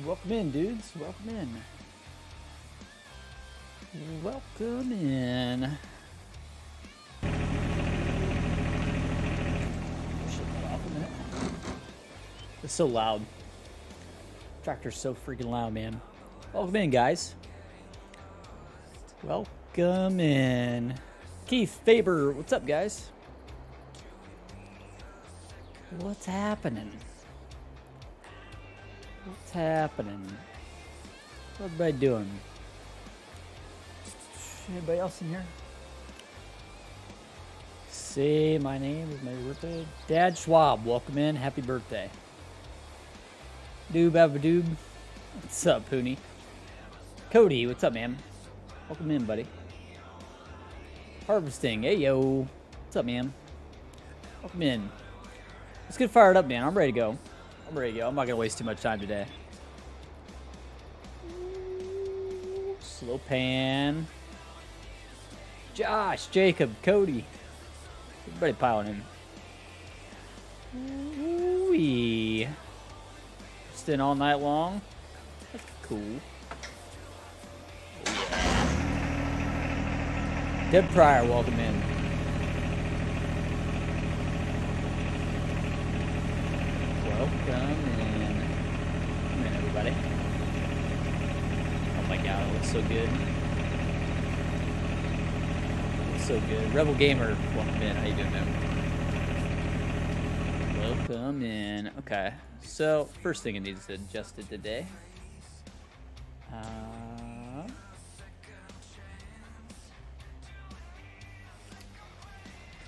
Welcome in, dudes. Welcome in. Welcome in. Shut that off a minute. It's so loud. Tractor's so freaking loud, man. Welcome in, guys. Welcome in. Keith Faber, what's up, guys? What's happening? What's happening? What's everybody doing? Anybody else in here? Say my name is my birthday. Dad Schwab, welcome in. Happy birthday. Doob abadoob. What's up, Pooney? Cody, what's up, man? Welcome in, buddy. Harvesting, hey yo. What's up, man? Welcome in. Let's get fired up, man. I'm ready to go. I'm ready to go. I'm not going to waste too much time today. Slow pan. Josh, Jacob, Cody. Everybody piling in. Ooh-wee. Just in all night long. That's cool. Oh, yeah. Deb Pryor, welcome in. Welcome in. Come in, everybody. Oh my god, it looks so good. It looks so good. Rebel Gamer, welcome in. How you doing, man? Welcome in. Okay, so first thing it needs adjusted today.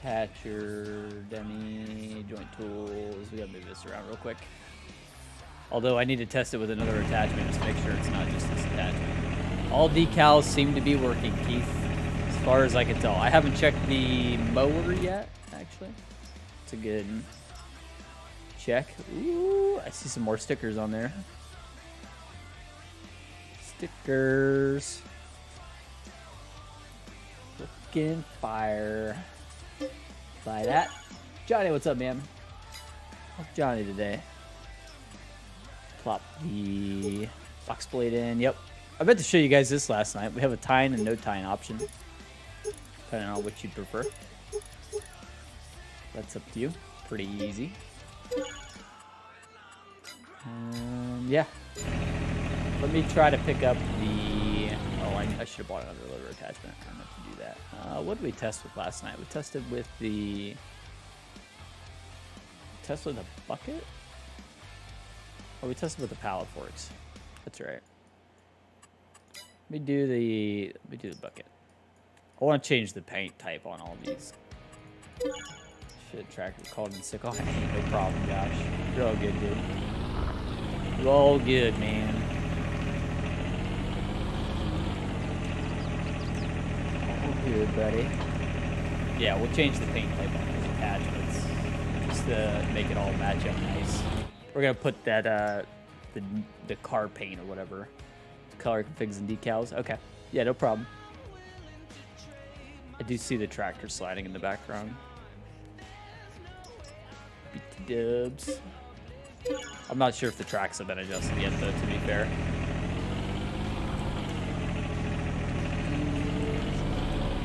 Patcher, Demi, joint tools. We gotta move this around real quick. Although I need to test it with another attachment just to make sure it's not just this attachment. All decals seem to be working, Keith, as far as I can tell. I haven't checked the mower yet, actually. It's a good check. Ooh, I see some more stickers on there. Stickers. Looking fire. Buy that. Johnny, what's up, man? What's Johnny today? Plop the box blade in. Yep. I meant to show you guys this last night. We have a tying and no tying option, depending on what you'd prefer. That's up to you. Pretty easy. Yeah. Let me try to pick up the... Oh, I should have bought another lever attachment. I meant to do that. What did we test with last night? We tested with the... Tested with a bucket? Oh, we tested with the pallet forks. That's right. Let me do the bucket. I want to change the paint type on all these. Shit, tractor called in sick. Oh, no problem, Josh. You're all good, dude. You're all good, man. All good, buddy. Yeah, we'll change the paint type on these attachments just to make it all match up nice. We're gonna put that the car paint or whatever, color configs and decals. Okay, yeah, no problem. I do see the tractor sliding in the background. Beat the dubs. I'm not sure if the tracks have been adjusted yet, though, to be fair.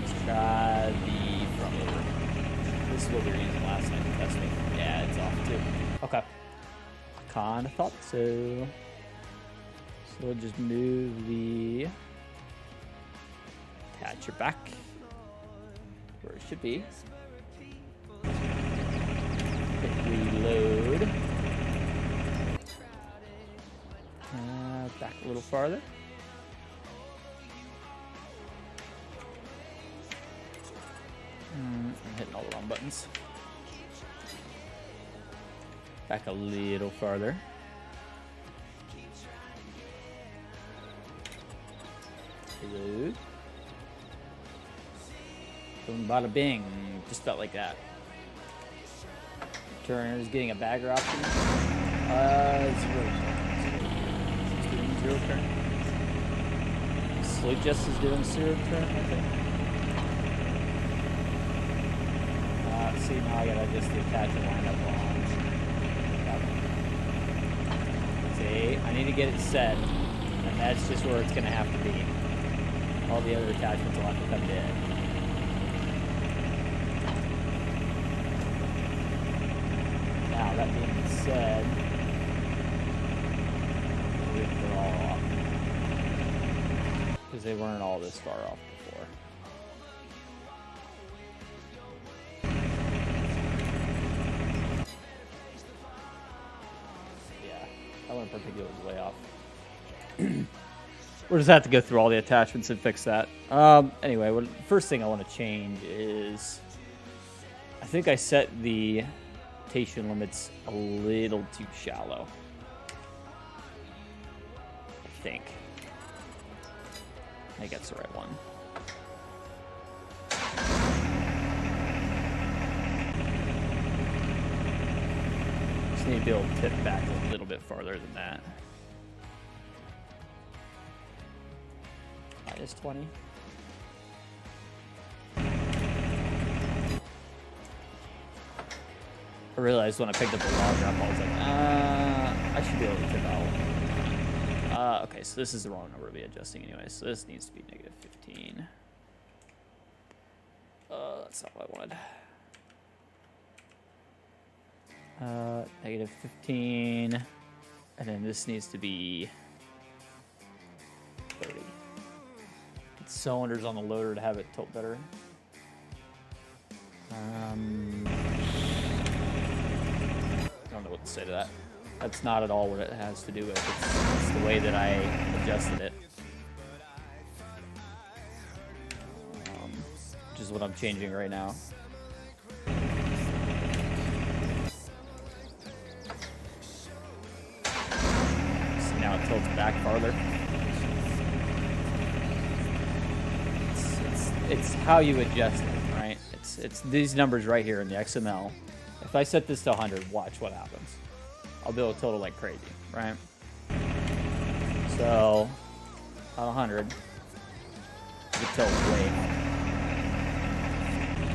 Let's try the front loader. This is what we were using last night to test with. Yeah, it's off too. Okay. Kinda thought so. So we'll just move the attach your back where it should be. Hit reload. Back a little farther. I'm hitting all the wrong buttons. Back a little farther. Reload. Boom, bada bing. Just felt like that. Turner is getting a bagger option. Zero turn. Sleep Just is doing zero turn, I think. See, now I gotta just attach the lineup on. See, I need to get it set, and that's just where it's going to have to be. All the other attachments will have to come in. Now, that being said, they're all off. Because they weren't all this far off before. Yeah, that one in particular was way off. We'll just have to go through all the attachments and fix that. Anyway, first thing I want to change is, I think I set the rotation limits a little too shallow. I think that's the right one. Just need to be able to tip back a little bit farther than that. Minus 20. I realized when I picked up the log drop, I was like, I should be able to tip out. Okay, so this is the wrong number to be adjusting anyway, so this needs to be negative 15. That's not what I wanted. Negative 15. And then this needs to be 30. Get cylinders on the loader to have it tilt better. I don't know what to say to that. That's not at all what it has to do with. It's the way that I adjusted it. Which is what I'm changing right now. So now it tilts back farther. It's how you adjust it, right? It's these numbers right here in the XML. If I set this to 100, watch what happens. I'll be able to tilt it like crazy, right? So, on 100, the tilt way up.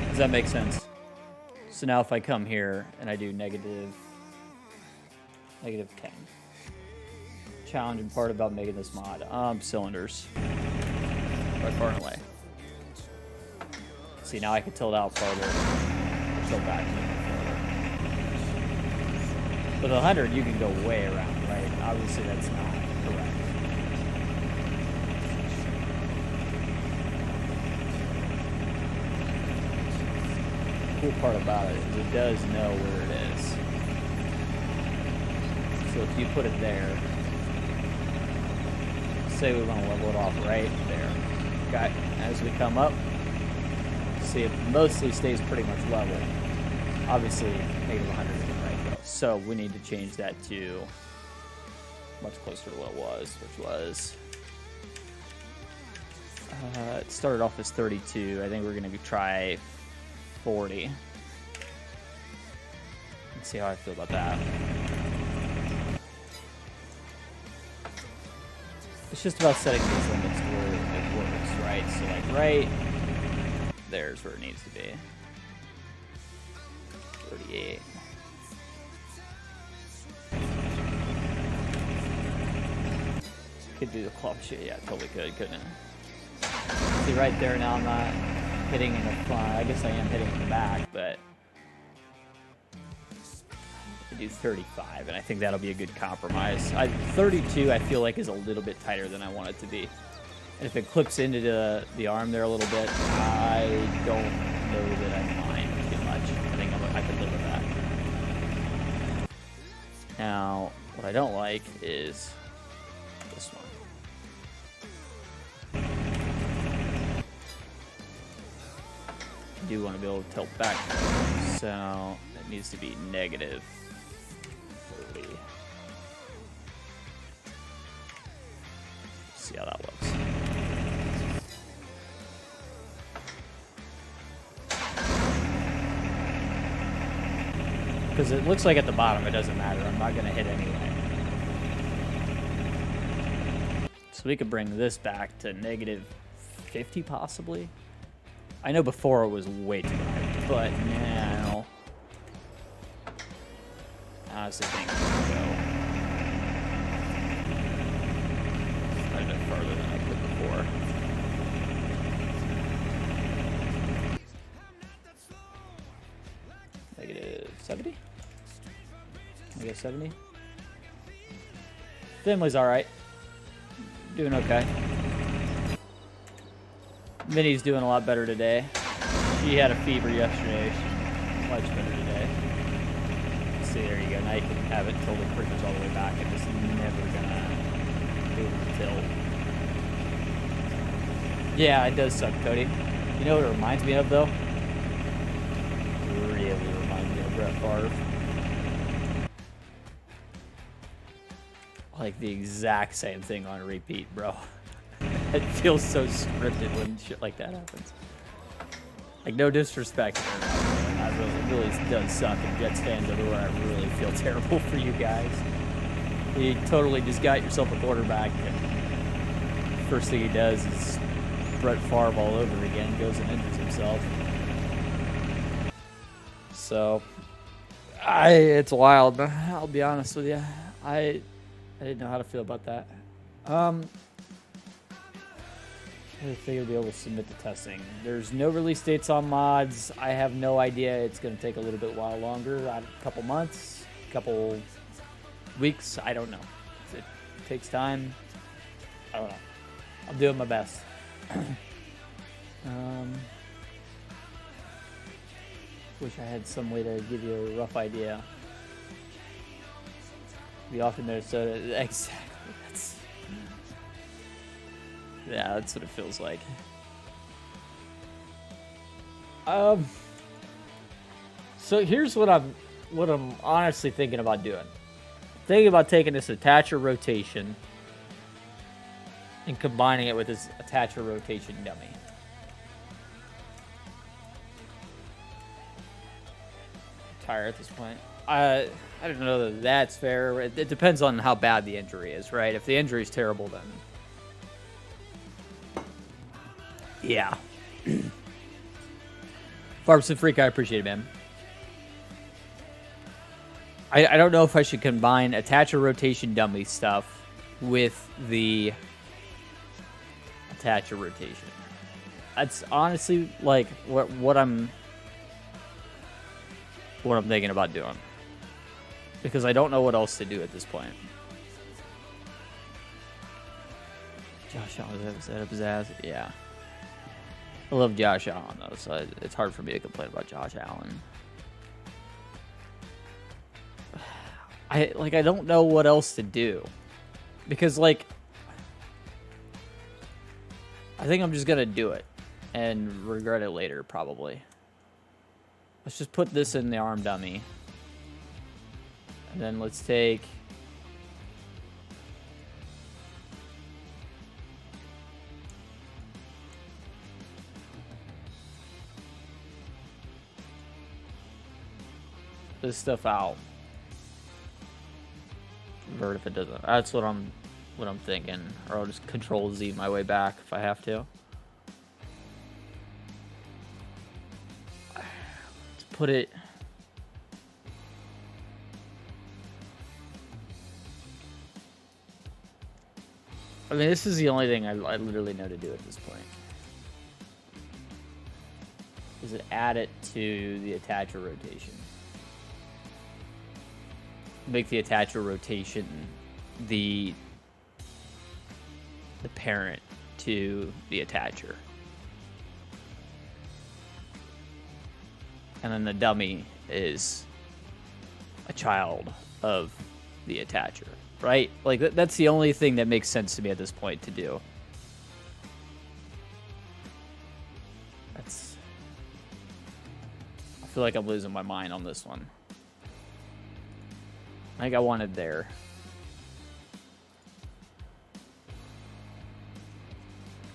Does that make sense? So now if I come here and I do negative 10. Challenging part about making this mod, cylinders. By far and away. See, now I can tilt out farther, tilt back even further. With 100, you can go way around, right? Obviously, that's not correct. The cool part about it is it does know where it is. So if you put it there, say we want to level it off right there. Okay, as we come up, see it mostly stays pretty much level. Obviously, negative 100 isn't right though. So we need to change that to much closer to what it was, which was it started off as 32. I think we're gonna try 40. Let's see how I feel about that. It's just about setting these limits to where it works, right? So like right there's where it needs to be. 38. Could do the club shit, yeah, totally could, couldn't it? See right there now I'm not hitting in the front. I guess I am hitting in the back, but I do 35, and I think that'll be a good compromise. 32 I feel like is a little bit tighter than I want it to be. And if it clips into the arm there a little bit, I don't know that I mind too much. I think I could live with that. Now, what I don't like is this one. I do want to be able to tilt back, so it needs to be negative 30. See how that looks. Because it looks like at the bottom it doesn't matter. I'm not going to hit anyway. So we could bring this back to negative 50 possibly. I know before it was way too high, but now I honestly think we can go bit farther than I could before. Negative 70? Can I go 70? Family's alright. Doing okay. Minnie's doing a lot better today. She had a fever yesterday. She's much better today. See, there you go. Now you can have it until the printer's all the way back and it's never gonna be able to tilt. Yeah, it does suck, Cody. You know what it reminds me of, though? It really reminds me of Brett Favre. Like the exact same thing on repeat, bro. It feels so scripted when shit like that happens. Like, no disrespect. It really does suck, and Jets fans everywhere, I really feel terrible for you guys. You totally just got yourself a quarterback, and first thing he does is Brett Favre all over again, goes and injures himself. So, it's wild. I'll be honest with you. I didn't know how to feel about that. I think I'll be able to submit the testing. There's no release dates on mods. I have no idea. It's going to take a little bit while longer. A couple months, a couple weeks. I don't know. It takes time. I don't know. I'm doing my best. Wish I had some way to give you a rough idea. Be off in Minnesota. Exactly. Yeah, that's what it feels like. So here's what I'm honestly thinking about doing. Thinking about taking this attacher rotation and combining it with this attacher rotation dummy. I'm tired at this point. I don't know that that's fair. It depends on how bad the injury is, right? If the injury is terrible, then yeah. Barbson Freak, I appreciate it, man. I don't know if I should combine attacher rotation dummy stuff with the attacher rotation. That's honestly like what I'm thinking about doing. Because I don't know what else to do at this point. Josh Allen, is that up his ass? Yeah. I love Josh Allen, though, so it's hard for me to complain about Josh Allen. I don't know what else to do. Because, like, I think I'm just going to do it and regret it later, probably. Let's just put this in the arm dummy. And then let's take... this stuff out. Convert if it doesn't. That's what I'm thinking. Or I'll just Control Z my way back if I have to. Let's put it. I mean, this is the only thing I literally know to do at this point. Is it add it to the attacher rotation? Make the attacher rotation the parent to the attacher. And then the dummy is a child of the attacher, right? Like, that's the only thing that makes sense to me at this point to do. I feel like I'm losing my mind on this one. I think I wanted there.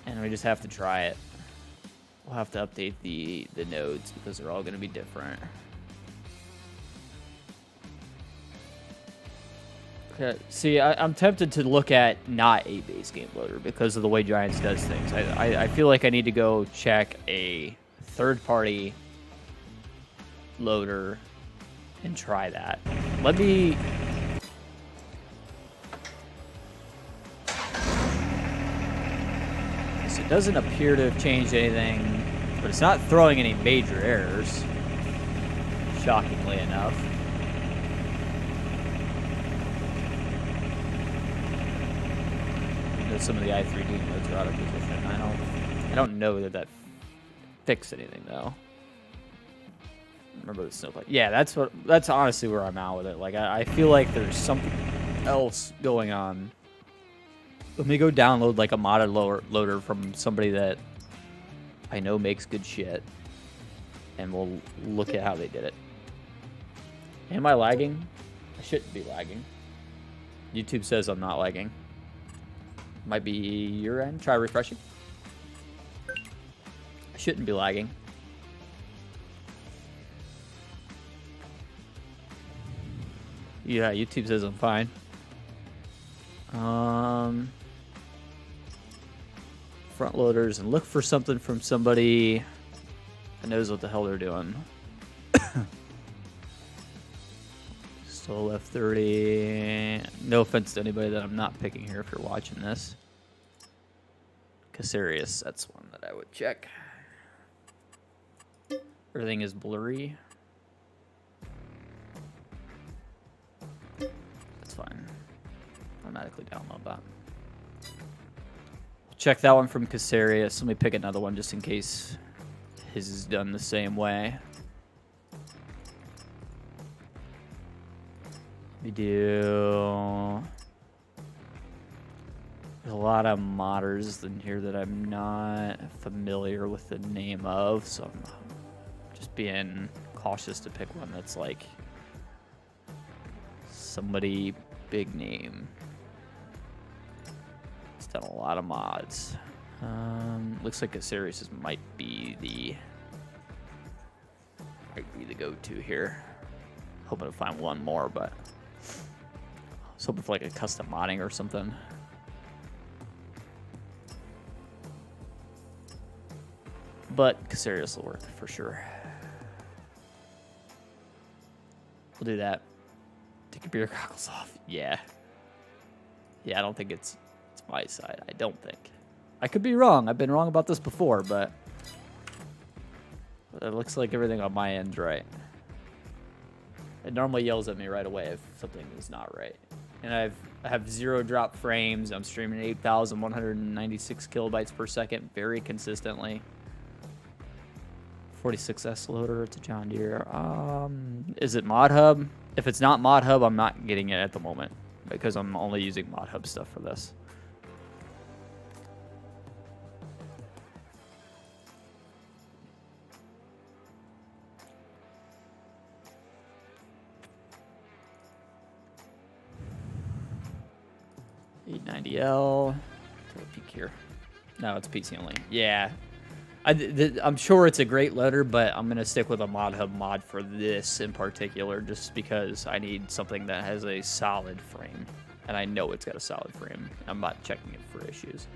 And we just have to try it. We'll have to update the nodes because they're all going to be different. Okay. See, I'm tempted to look at not a base game loader because of the way Giants does things. I feel like I need to go check a third-party loader and try that. Let me... It doesn't appear to have changed anything, but it's not throwing any major errors, shockingly enough. You know, some of the i3D modes are out of position. I don't know that that fixed anything though. Remember the snowflake? Yeah, that's honestly where I'm at with it. Like I feel like there's something else going on. Let me go download like a modded loader from somebody that I know makes good shit, and we'll look at how they did it. Am I lagging? I shouldn't be lagging. YouTube says I'm not lagging. Might be your end. Try refreshing. I shouldn't be lagging. Yeah, YouTube says I'm fine. Front loaders, and look for something from somebody that knows what the hell they're doing. Still left 30. No offense to anybody that I'm not picking here if you're watching this. Casarius, that's one that I would check. Everything is blurry. That's fine. Automatically download that. Check that one from Casarius. Let me pick another one just in case his is done the same way. We do. There's a lot of modders in here that I'm not familiar with the name of, so I'm just being cautious to pick one that's like somebody big name. It's done a lot of mods. Looks like Casarius might be the go-to here. Hoping to find one more, but I was hoping for like a custom modding or something. But Casarius will work for sure. We'll do that. Take your beer goggles off. Yeah. Yeah, I don't think it's my side. I don't think. I could be wrong. I've been wrong about this before, but it looks like everything on my end's right. It normally yells at me right away if something is not right. And I have 0 drop frames. I'm streaming 8,196 kilobytes per second very consistently. 46S loader. It's a John Deere. Is it Mod Hub? If it's not Mod Hub, I'm not getting it at the moment because I'm only using Mod Hub stuff for this. $890L. Peek here. No, it's PC only. Yeah. I'm sure it's a great loader, but I'm going to stick with a Mod Hub mod for this in particular just because I need something that has a solid frame. And I know it's got a solid frame. I'm not checking it for issues.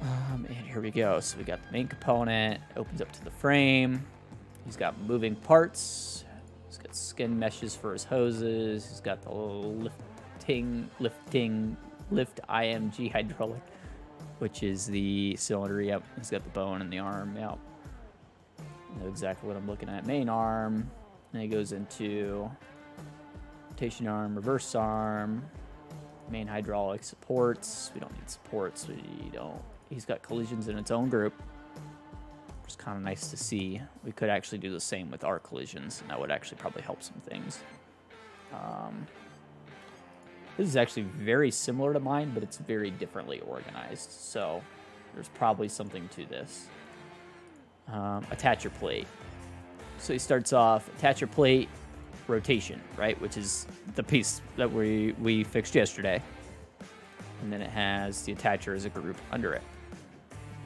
And here we go. So we got the main component. Opens up to the frame. He's got moving parts. He's got skin meshes for his hoses. He's got the little lift IMG hydraulic, which is the cylinder. Yep, he's got the bone and the arm. Yep, I know exactly what I'm looking at. Main arm, and it goes into rotation arm, reverse arm, main hydraulic supports. We don't need supports. We don't. He's got collisions in its own group, which is kind of nice to see. We could actually do the same with our collisions, and that would actually probably help some things. This is actually very similar to mine, but it's very differently organized. So there's probably something to this. Attacher plate. So he starts off attacher plate rotation, right? Which is the piece that we fixed yesterday. And then it has the attacher as a group under it.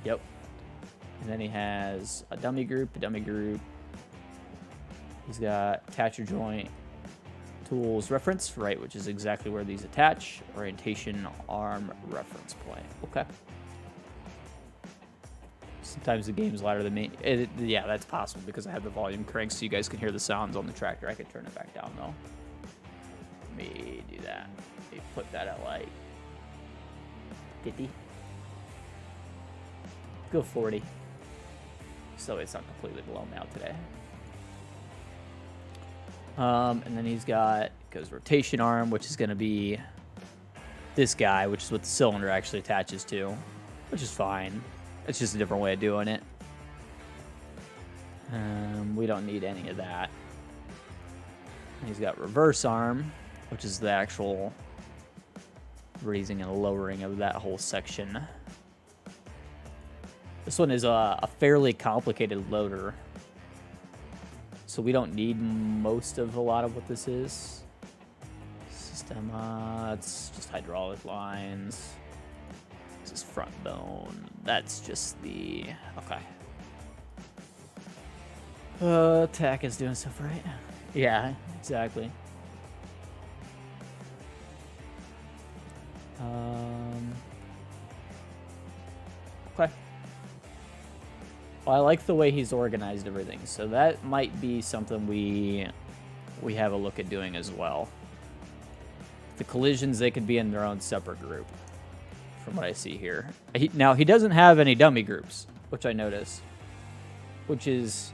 Yep. And then he has a dummy group. He's got attacher joint. Tools reference, right, which is exactly where these attach. Orientation arm reference point. Okay. Sometimes the game's louder than me. Yeah, that's possible because I have the volume cranked so you guys can hear the sounds on the tractor. I could turn it back down though. Let me do that. Let me put that at like 50. Go 40. So it's not completely blown out today. And then he's goes rotation arm, which is going to be this guy, which is what the cylinder actually attaches to, which is fine. It's just a different way of doing it. We don't need any of that. He's got reverse arm, which is the actual raising and lowering of that whole section. This one is a fairly complicated loader, so we don't need most of a lot of what this is. System, it's just hydraulic lines. This is front bone. That's just the, okay. TAC is doing stuff right. Yeah, exactly. Okay. Well, I like the way he's organized everything, so that might be something we have a look at doing as well. The collisions, they could be in their own separate group, from what I see here. Now, he doesn't have any dummy groups, which I noticed, which is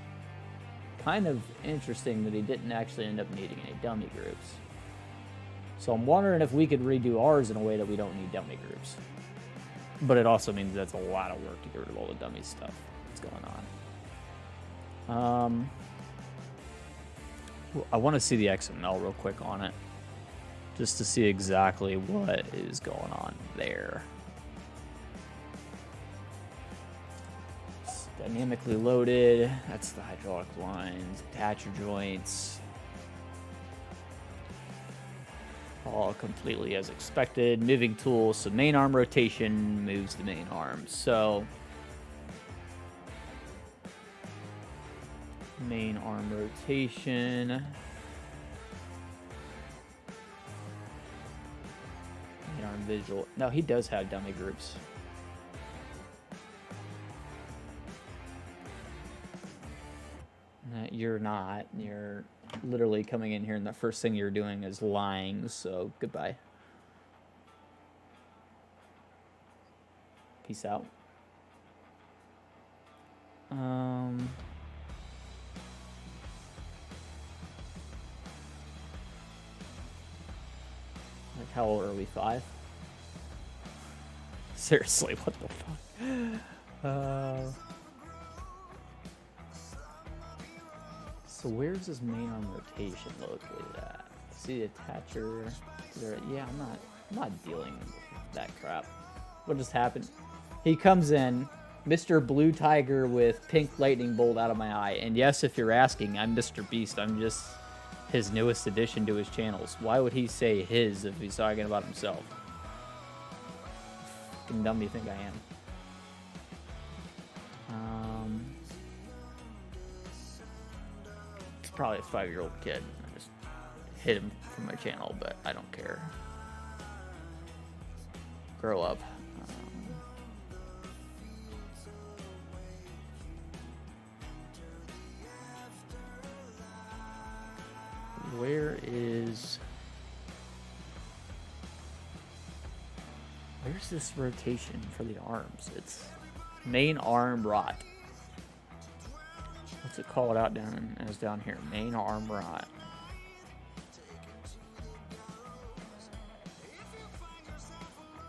kind of interesting that he didn't actually end up needing any dummy groups. So I'm wondering if we could redo ours in a way that we don't need dummy groups. But it also means that's a lot of work to get rid of all the dummy stuff that's going on. I want to see the XML real quick on it, just to see exactly what is going on there. It's dynamically loaded. That's the hydraulic lines, attacher joints. All completely as expected. Moving tools, so main arm rotation moves the main arm. So main arm rotation. Main arm visual. No, he does have dummy groups. No, you're not. You're literally coming in here and the first thing you're doing is lying, so goodbye. Peace out. Like how old are we? 5? Seriously, what the fuck? So where's this main arm rotation located at? See the attacher? Yeah, I'm not dealing with that crap. What just happened? He comes in, Mr. Blue Tiger with pink lightning bolt out of my eye. And yes, if you're asking, I'm Mr. Beast. I'm just his newest addition to his channels. Why would he say his if he's talking about himself? Fucking dumb do you think I am? Probably a 5-year-old kid. I just hit him from my channel, but I don't care. Grow up. Where's this rotation for the arms? It's main arm rot. What's it called out down here? Main arm rot.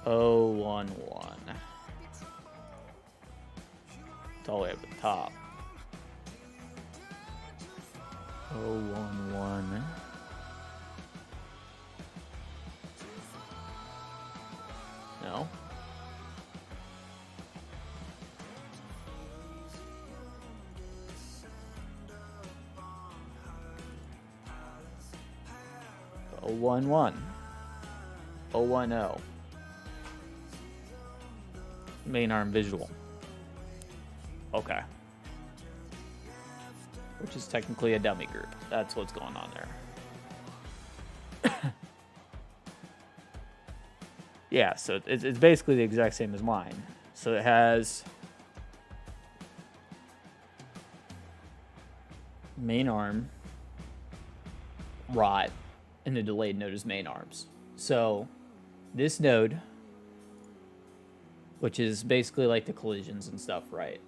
Oh, 011. It's all the way up the top. 011. No. Oh, 011. 010. Main arm visual. Okay. Which is technically a dummy group. That's what's going on there. Yeah, so it's basically the exact same as mine. So it has main arm, rot, and the delayed node is main arms. So this node which is basically like the collisions and stuff, right?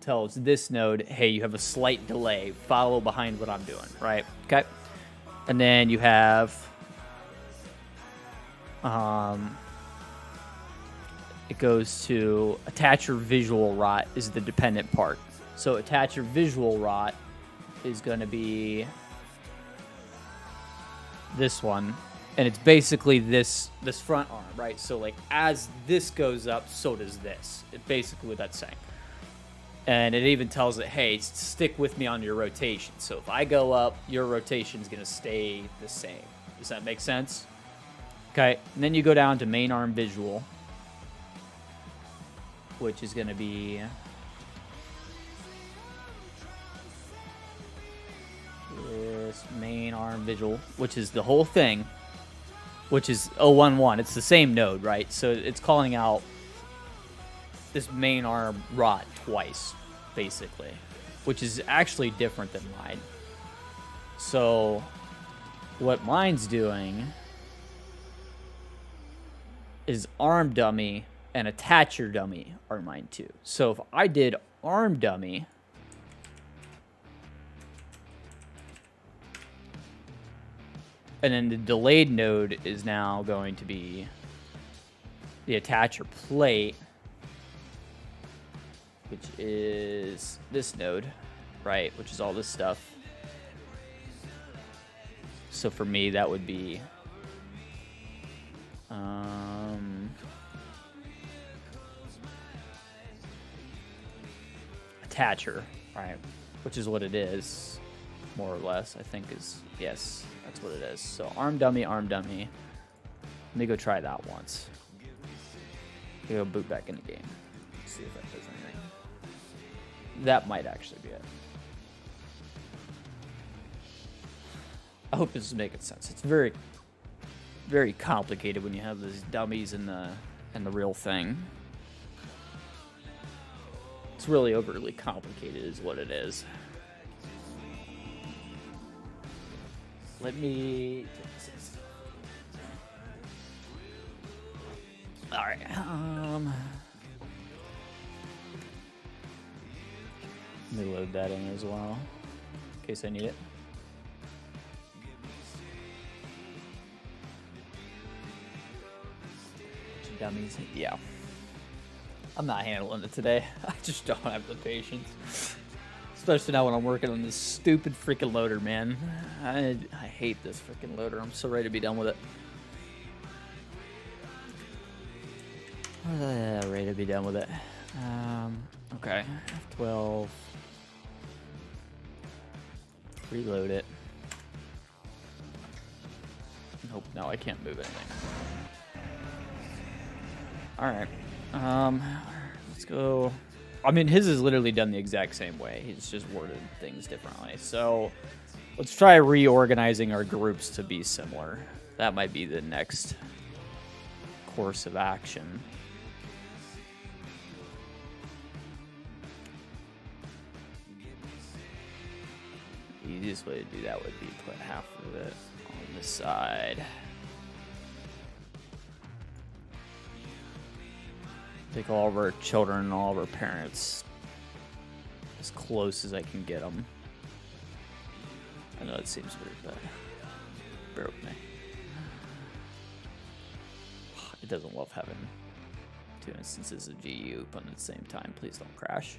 Tells this node, hey, you have a slight delay, follow behind what I'm doing, right? Okay. And then you have it goes to attacher visual rot is the dependent part. So attacher visual rot is going to be this one, and it's basically this front arm, right? So like as this goes up, so does this. It's basically what that's saying. And it even tells it, hey, stick with me on your rotation. So if I go up, your rotation is going to stay the same. Does that make sense? Okay, and then you go down to main arm visual, which is going to be this main arm visual, which is the whole thing, which is 011. It's the same node, right? So it's calling out this main arm rot twice, basically, which is actually different than mine. So what mine's doing is arm dummy and attacher dummy are mine too. So if I did arm dummy, and then the delayed node is now going to be the attacher plate, which is this node, right? Which is all this stuff. So for me, that would be attacher, right? Which is what it is, more or less, I think is, yes, that's what it is. So arm dummy, arm dummy. Let me go try that once. Go boot back in the game. See if that does anything. That might actually be it. I hope this is making sense. It's very, very complicated when you have these dummies and the real thing. It's really overly complicated is what it is. Let me take this. All right. Let me load that in as well, in case I need it. Dummies. Yeah. I'm not handling it today. I just don't have the patience. Especially now when I'm working on this stupid freaking loader, man. I hate this freaking loader. I'm so ready to be done with it. Ready to be done with it. Okay. F12. Reload it. Nope, no, I can't move anything. Alright. Let's go. I mean, his is literally done the exact same way. He's just worded things differently. So let's try reorganizing our groups to be similar. That might be the next course of action. The easiest way to do that would be put half of it on this side. Take all of our children and all of our parents as close as I can get them. I know it seems weird, but bear with me. It doesn't love having two instances of GU open at the same time. Please don't crash.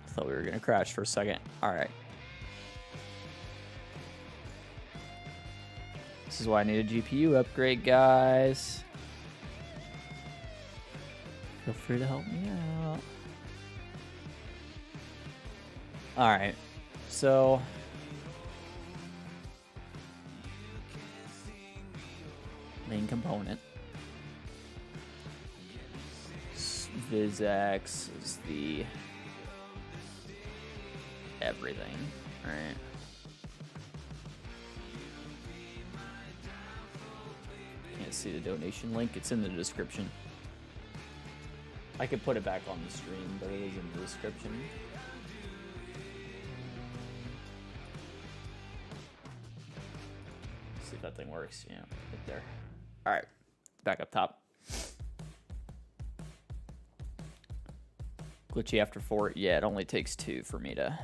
I thought we were gonna crash for a second. All right. This is why I need a GPU upgrade, guys. Feel free to help me out. All right, so main component. VizX is the everything, all right? Can't see the donation link. It's in the description. I could put it back on the stream, but it is in the description. See if that thing works. Yeah, right there. All right, back up top. Glitchy after 4. Yeah, it only takes 2 for me to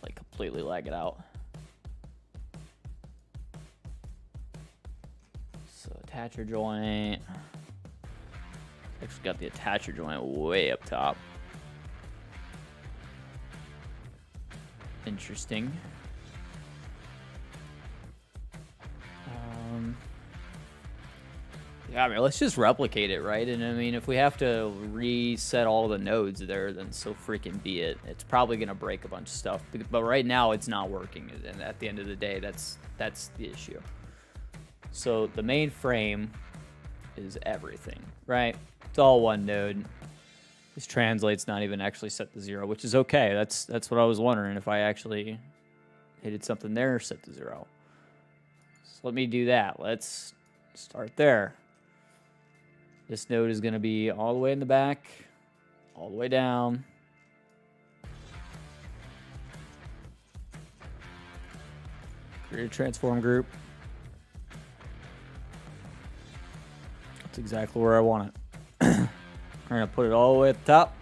like completely lag it out. So attacher joint. Actually got the attacher joint way up top. Interesting. Yeah, I mean, let's just replicate it, right? And I mean, if we have to reset all the nodes there, then so freaking be it. It's probably gonna break a bunch of stuff, but right now it's not working. And at the end of the day, that's the issue. So the main frame is everything, right? It's all one node. This translate's not even actually set to 0, which is okay. That's what I was wondering, if I actually hit something there, set to 0. So let me do that. Let's start there. This node is going to be all the way in the back, all the way down. Create a transform group. That's exactly where I want it. We're going to put it all the way at the top.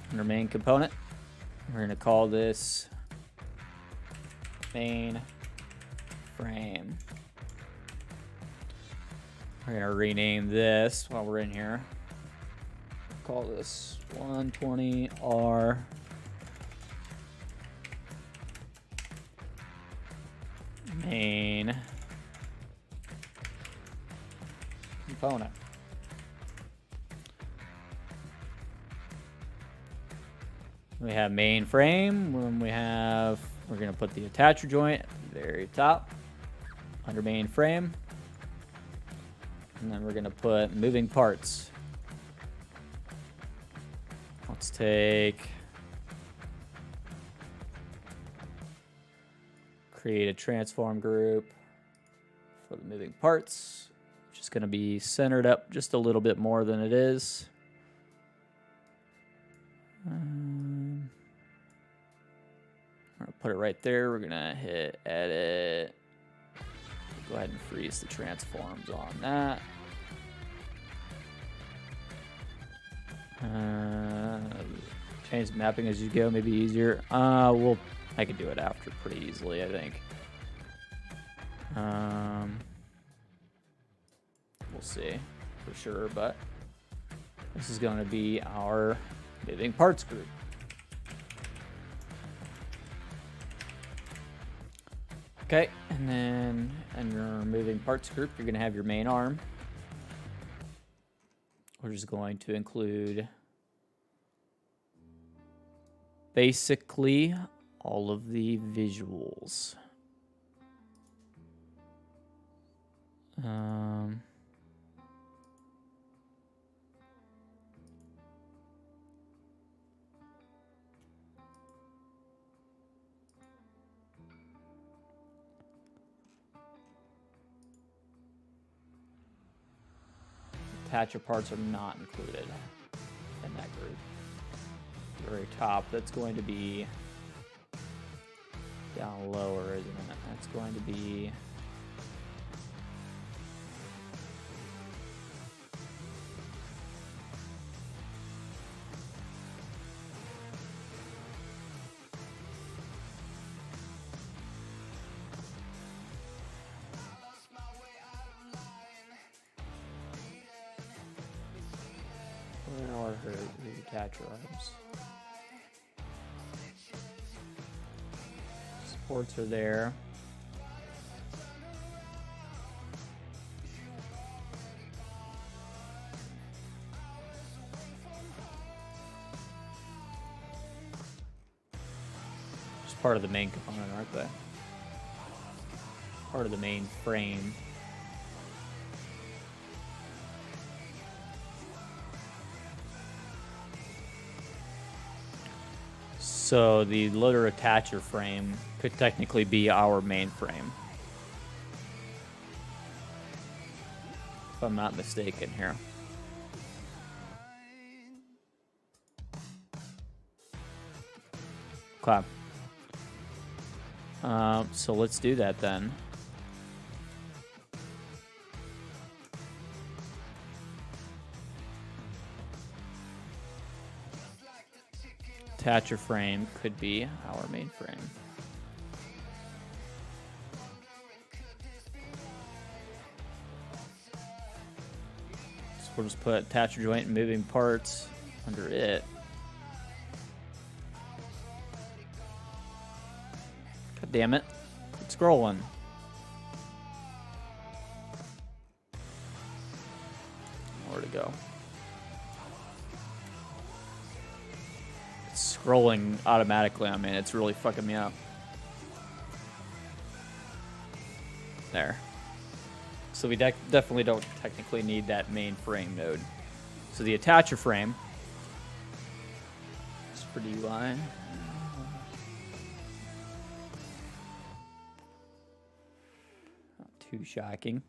Under main component. We're going to call this main frame. We're going to rename this while we're in here. Call this 120R main component. We have main frame. We're going to put the attacher joint at the very top under main frame. And then we're going to put moving parts. Let's create a transform group for the moving parts, which is going to be centered up just a little bit more than it is. I'm going to put it right there. We're going to hit edit. Go ahead and freeze the transforms on that. Change the mapping as you go, maybe easier. I could do it after pretty easily, I think. We'll see for sure, but this is going to be our moving parts group. Okay, and then in your moving parts group, you're going to have your main arm, which is going to include basically all of the visuals. Attacher parts are not included in that group. The very top, that's going to be down lower, isn't it? That's going to be her attacher arms. Supports are there. Just part of the main component, aren't they? Part of the main frame. So the loader attacher frame could technically be our main frame, if I'm not mistaken here. Okay. So let's do that then. attacher frame could be our main frame. So we'll just put attacher joint and moving parts under it. God damn it. It's scrolling. Where to go? It's scrolling automatically on me. It's really fucking me up. There. So we definitely don't technically need that main frame node. So the attacher frame is for DUI. Not too shocking.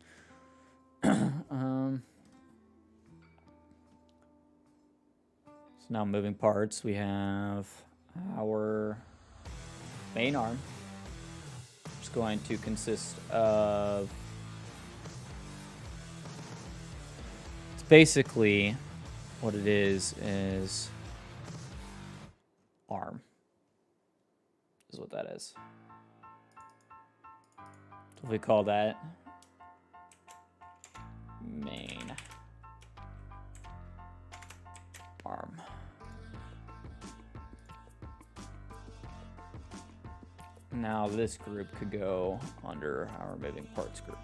So now moving parts, we have our main arm. It's going to consist of, it's basically what it is arm, is what that is. So we call that main arm. Now this group could go under our moving parts group.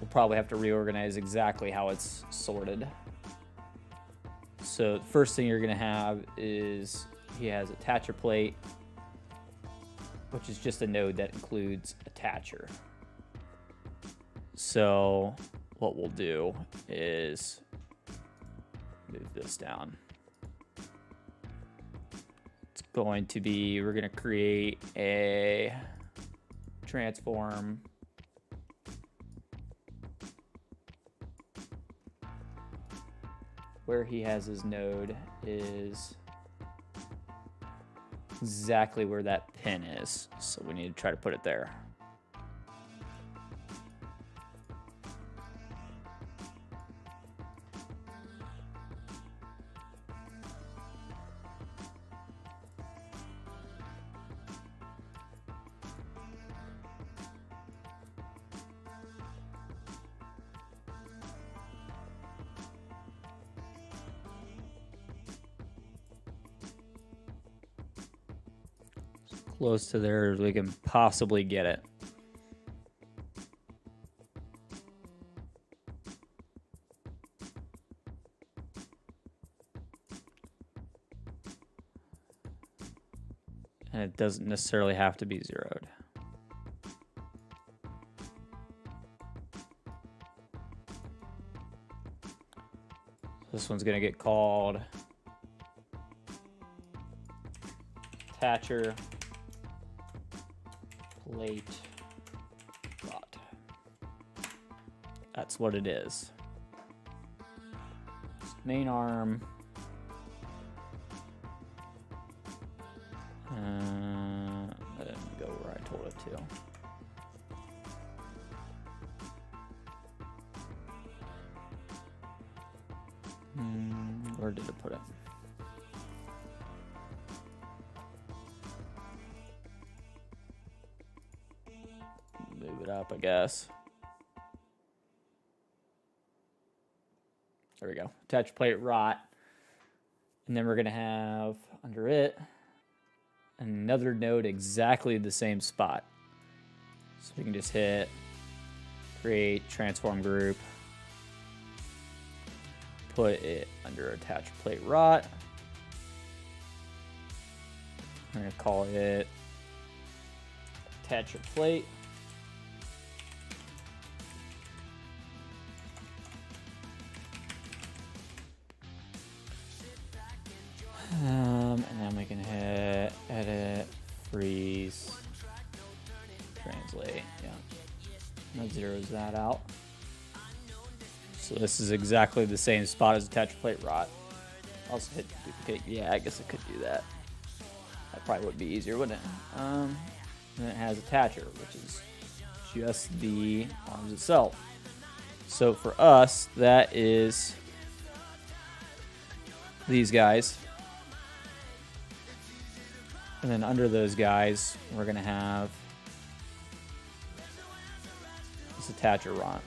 We'll probably have to reorganize exactly how it's sorted. So the first thing you're gonna have is he has attacher plate, which is just a node that includes attacher. So what we'll do is move this down. It's going to be, we're going to create a transform where he has his node is exactly where that pin is. So we need to try to put it there. Close to there as we can possibly get it. And it doesn't necessarily have to be zeroed. This one's going to get called attacher plate rod. That's what it is. Main arm. That didn't go where I told it to. Where did it put it? Move it up, I guess. There we go. Attach plate rot. And then we're going to have under it another node exactly the same spot. So we can just hit create transform group. Put it under attach plate rot. We're going to call it attacher plate. And then we can hit edit, freeze, translate. Yeah, that zeroes that out. So this is exactly the same spot as attach plate rot. Also hit duplicate. Yeah, I guess I could do that. That probably would be easier, wouldn't it? And it has attacher, which is just the arms itself. So for us, that is these guys. And then under those guys, we're going to have this attacher run.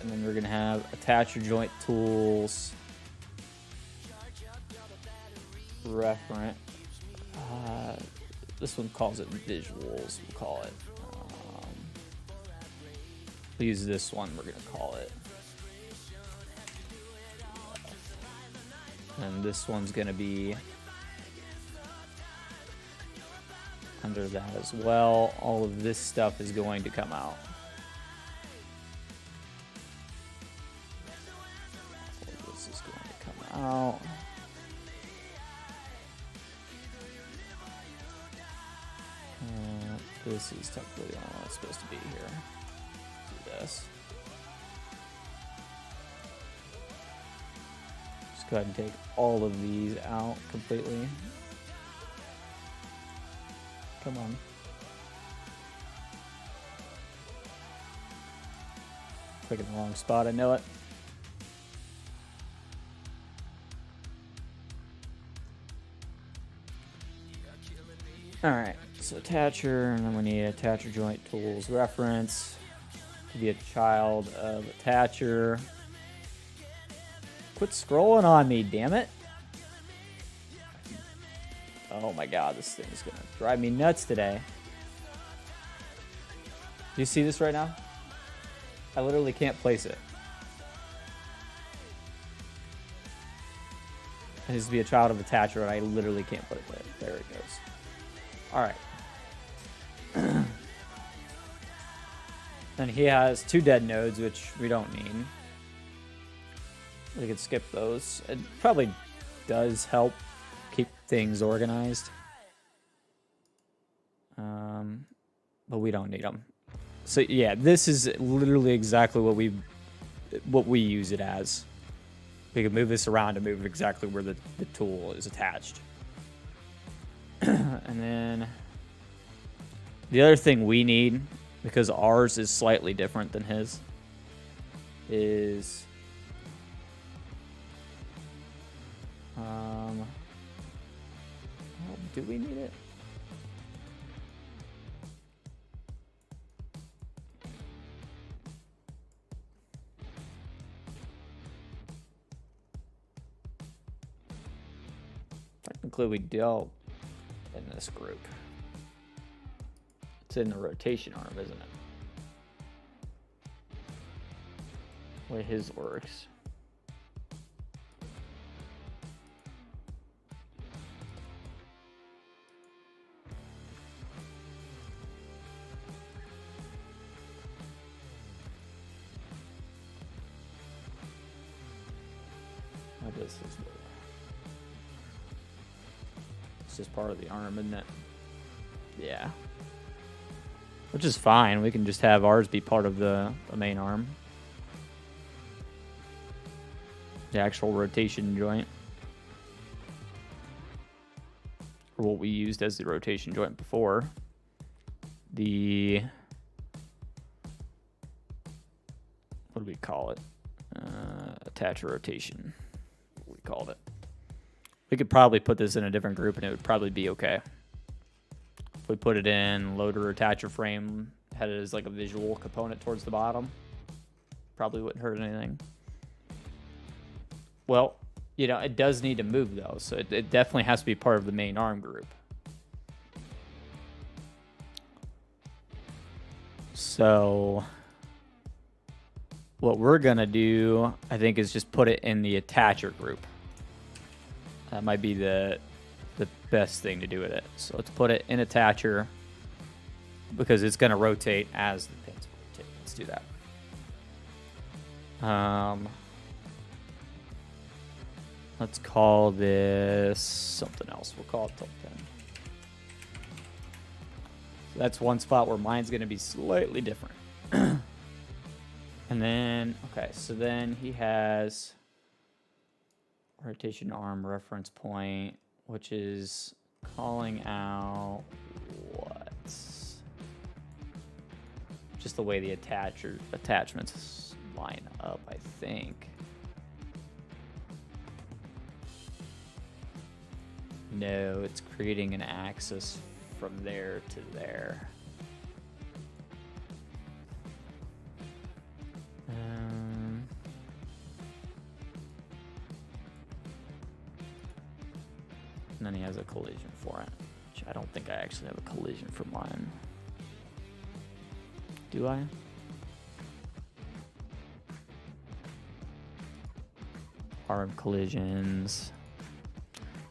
And then we're going to have attacher joint tools referent. This one calls it visuals, we'll call it. We'll use this one, we're going to call it. And this one's going to be under that as well. All of this stuff is going to come out. All of this is going to come out. This is technically all it's supposed to be here. Do this. Just go ahead and take all of these out completely. Come on. Clicking the wrong spot, I know it. Alright, so attacher, and then we need attacher joint tools reference to be a child of attacher. Quit scrolling on me, damn it. Oh my god, this thing is gonna drive me nuts today. Do you see this right now? I literally can't place it. It needs to be a child of attacher, and I literally can't put it there. There it goes. Alright. And he has 2 dead nodes, which we don't need. We could skip those. It probably does help keep things organized. But we don't need them. So yeah, this is literally exactly what we use it as. We can move this around to move exactly where the tool is attached. And then the other thing we need, because ours is slightly different than his, is do we need it? Technically we don't in this group. It's in the rotation arm, isn't it? The way his works. How does this work? It's just part of the arm, isn't it? Yeah. Which is fine. We can just have ours be part of the main arm. The actual rotation joint. Or what we used as the rotation joint before. The... what do we call it? Attach rotation. What we called it. We could probably put this in a different group and it would probably be okay. If we put it in loader attacher frame, had it as like a visual component towards the bottom, probably wouldn't hurt anything. Well, you know, it does need to move though, so it definitely has to be part of the main arm group. So what we're gonna do, I think, is just put it in the attacher group. That might be the best thing to do with it. So let's put it in attacher because it's gonna rotate as the pins rotate. Let's do that. Let's call this something else. We'll call it tilt pin. So that's one spot where mine's gonna be slightly different. And then, okay, so then he has rotation arm reference point, which is calling out what? Just the way the attachments line up, I think. No, it's creating an axis from there to there. And then he has a collision for it, which I don't think I actually have a collision for mine. Do I? Arm collisions.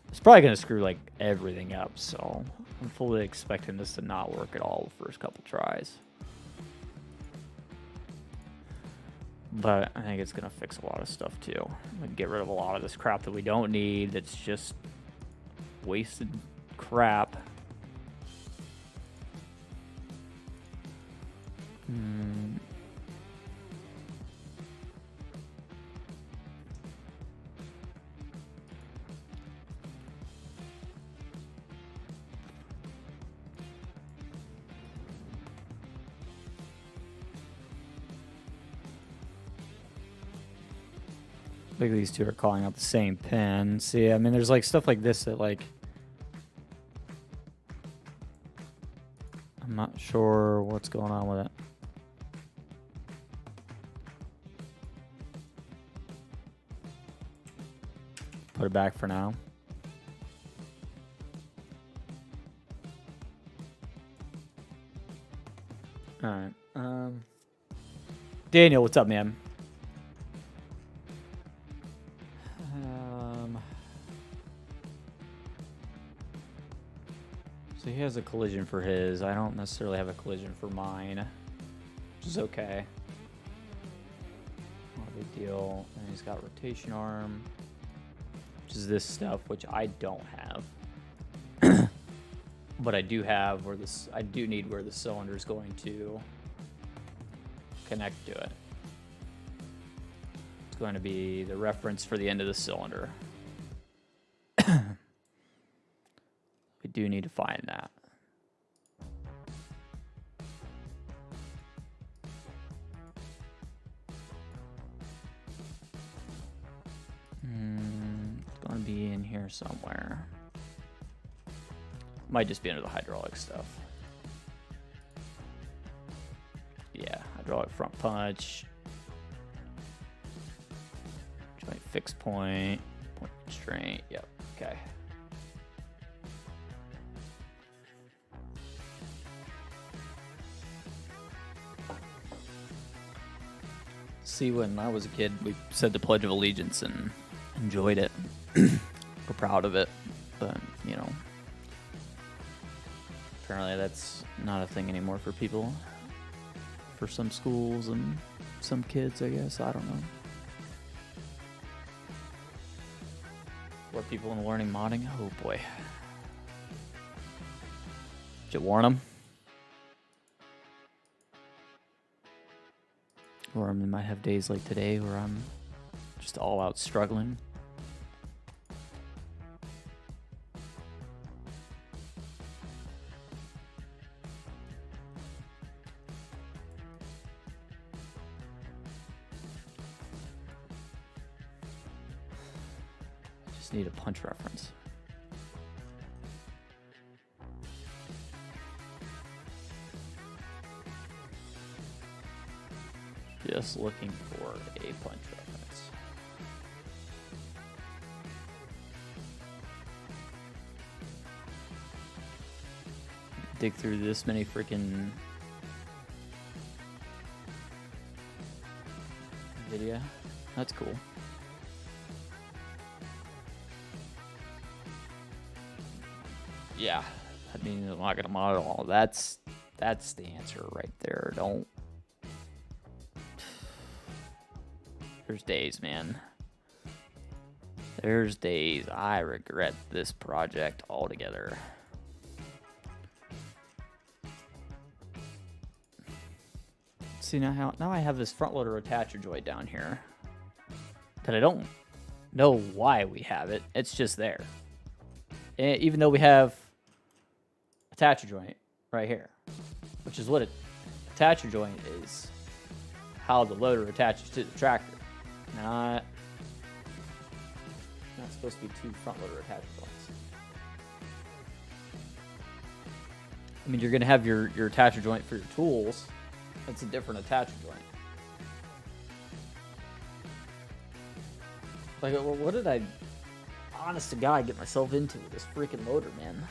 It's probably going to screw like everything up, so I'm fully expecting this to not work at all the first couple tries. But I think it's going to fix a lot of stuff too. Get rid of a lot of this crap that we don't need, that's just wasted crap. I think these two are calling out the same pin. See, I mean, there's like stuff like this that like I'm not sure what's going on with it. Put it back for now. All right. Daniel, what's up, man? So he has a collision for his. I don't necessarily have a collision for mine, which is okay. Not a big deal. And he's got rotation arm, which is this stuff, which I don't have. But I do have where this. I do need where the cylinder is going to connect to it. It's going to be the reference for the end of the cylinder. We do need to find that. It's going to be in here somewhere. Might just be under the hydraulic stuff. Yeah, hydraulic front punch. Joint fixed point. Point constraint. Yep, okay. See, when I was a kid, we said the Pledge of Allegiance and enjoyed it. We're proud of it, but you know, apparently that's not a thing anymore for people. For some schools and some kids, I guess. I don't know. For people in learning modding, oh boy. Did you warn them? Or I might have days like today where I'm just all out struggling. I just need a punch reference. Just looking for a punch reference. Dig through this many freaking Nvidia. That's cool. Yeah, I mean, I'm not gonna mod it all. That's the answer right there. Don't. There's days, man. There's days I regret this project altogether. See, now I have this front loader attacher joint down here that I don't know why we have it. It's just there. Even though we have attacher joint right here, which is what a attacher joint is, how the loader attaches to the tractor. Not supposed to be two front loader attachment points. I mean, you're going to have your attacher joint for your tools. It's a different attacher joint. Like, what did I, honest to God, get myself into with this freaking loader, man?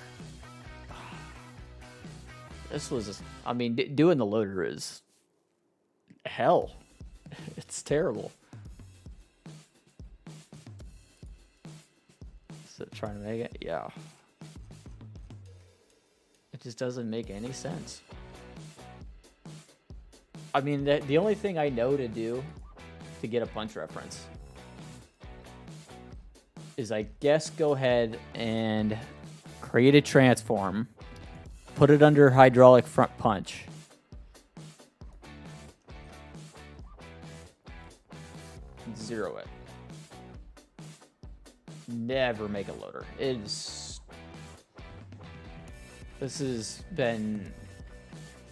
This was, I mean, doing the loader is hell. It's terrible. So trying to make it, yeah. It just doesn't make any sense. I mean, the only thing I know to do to get a punch reference is, I guess, go ahead and create a transform, put it under hydraulic front punch, and zero it. Never make a loader. This has been,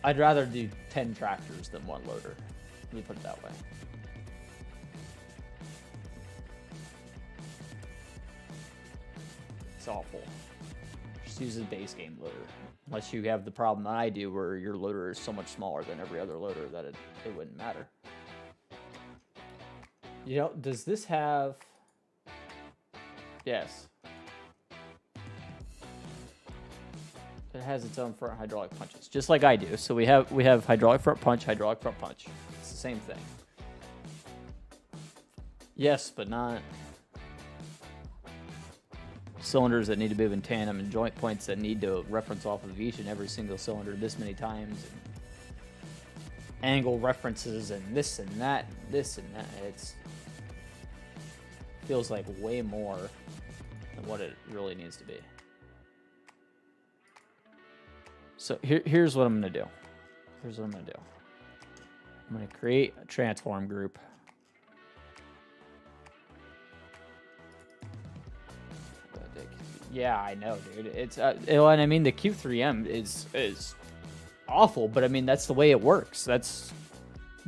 I'd rather do 10 tractors than one loader. Let me put it that way. It's awful. Just use a base game loader. Unless you have the problem that I do, where your loader is so much smaller than every other loader that it wouldn't matter. You know, does this have... Yes. It has its own front hydraulic punches, just like I do. So we have hydraulic front punch, hydraulic front punch. It's the same thing. Yes, but not cylinders that need to move in tandem, and joint points that need to reference off of each and every single cylinder this many times, and angle references, and this and that, and this and that. It feels like way more than what it really needs to be. So here's what I'm going to do. Here's what I'm going to do. I'm going to create a transform group. Yeah, I know, dude. It's and I mean, the Q3M is awful, but I mean, that's the way it works.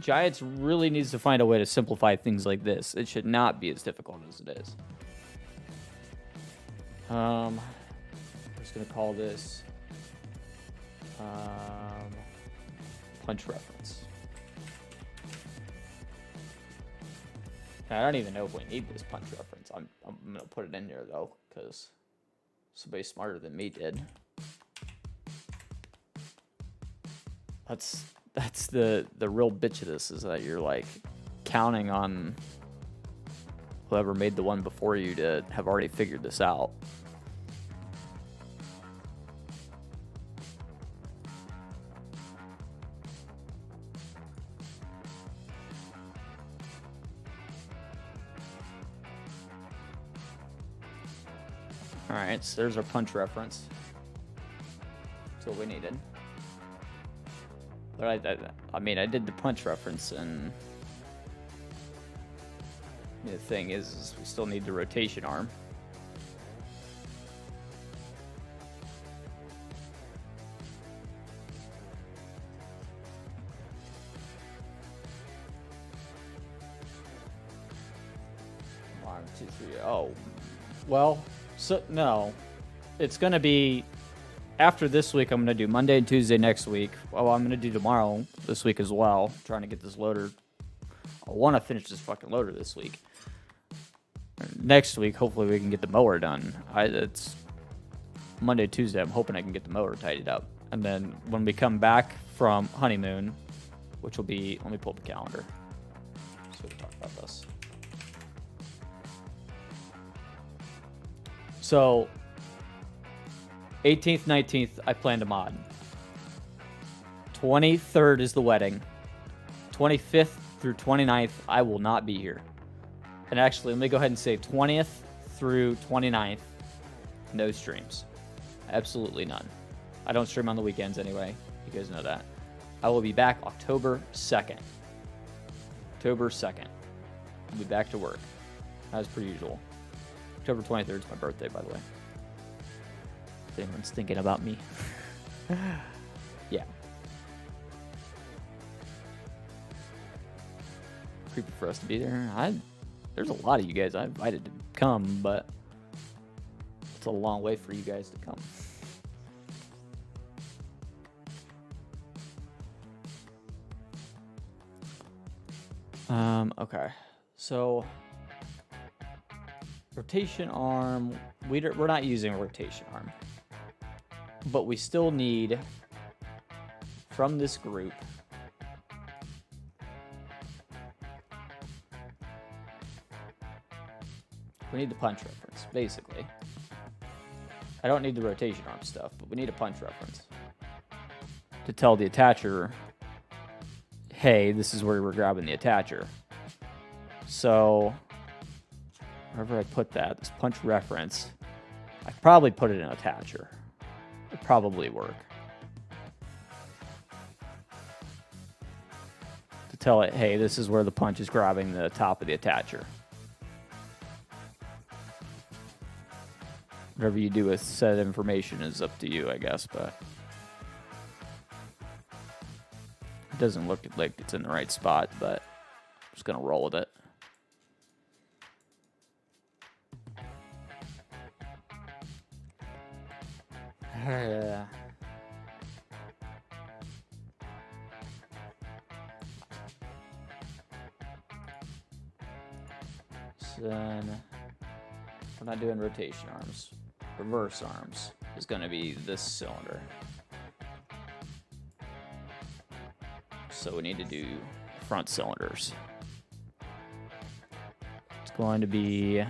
Giants really needs to find a way to simplify things like this. It should not be as difficult as it is. I'm just gonna call this punch reference. I don't even know if we need this punch reference. I'm gonna put it in there though, because somebody smarter than me did. That's the real bitch of this, is that you're like counting on whoever made the one before you to have already figured this out. All right, so there's our punch reference. That's what we needed. But I mean, I did the punch reference, and the thing is we still need the rotation arm. One, two, three. Oh, well. So, no, it's going to be after this week. I'm going to do Monday and Tuesday next week. Well, I'm going to do tomorrow this week as well. Trying to get this loader. I want to finish this fucking loader this week. Next week, hopefully we can get the mower done. It's Monday, Tuesday. I'm hoping I can get the mower tidied up. And then when we come back from honeymoon, which will be, let me pull up the calendar so we can talk about this. So, 18th, 19th, I plan to mod. 23rd is the wedding. 25th through 29th, I will not be here. And actually, let me go ahead and say 20th through 29th, no streams. Absolutely none. I don't stream on the weekends anyway. You guys know that. I will be back October 2nd. October 2nd. I'll be back to work, as per usual. October 23rd is my birthday, by the way. If anyone's thinking about me. Yeah. Creepy for us to be there. There's a lot of you guys I invited to come, but it's a long way for you guys to come. Okay. So rotation arm, we're not using a rotation arm, but we still need from this group we need the punch reference, basically. I don't need the rotation arm stuff, but we need a punch reference to tell the attacher, hey, this is where we're grabbing the attacher. So wherever I put that, this punch reference, I could probably put it in attacher. It'd probably work. To tell it, hey, this is where the punch is grabbing the top of the attacher. Whatever you do with set information is up to you, I guess, but it doesn't look like it's in the right spot, but I'm just going to roll with it. So then we're not doing rotation arms. Reverse arms is going to be this cylinder. So we need to do front cylinders. It's going to be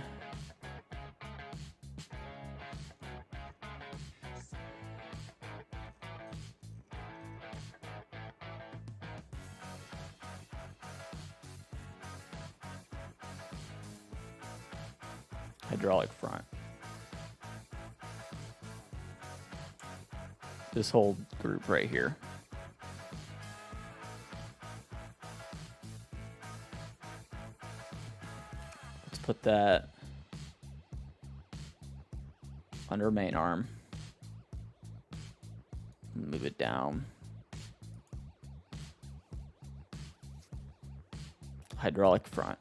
hydraulic front. This whole group right here. Let's put that under main arm. Move it down. Hydraulic front.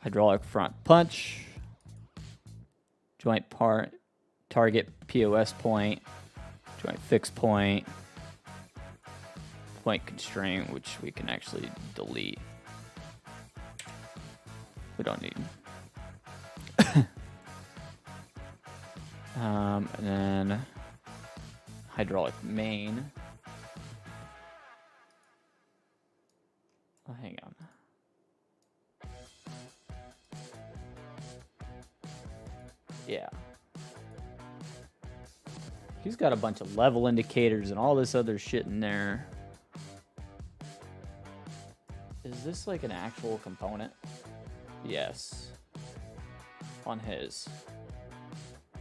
Hydraulic front punch. Joint part. Target POS point, joint fix point, point constraint, which we can actually delete. We don't need. And then hydraulic main. Oh, hang on. Yeah. He's got a bunch of level indicators and all this other shit in there. Is this like an actual component? Yes. On his.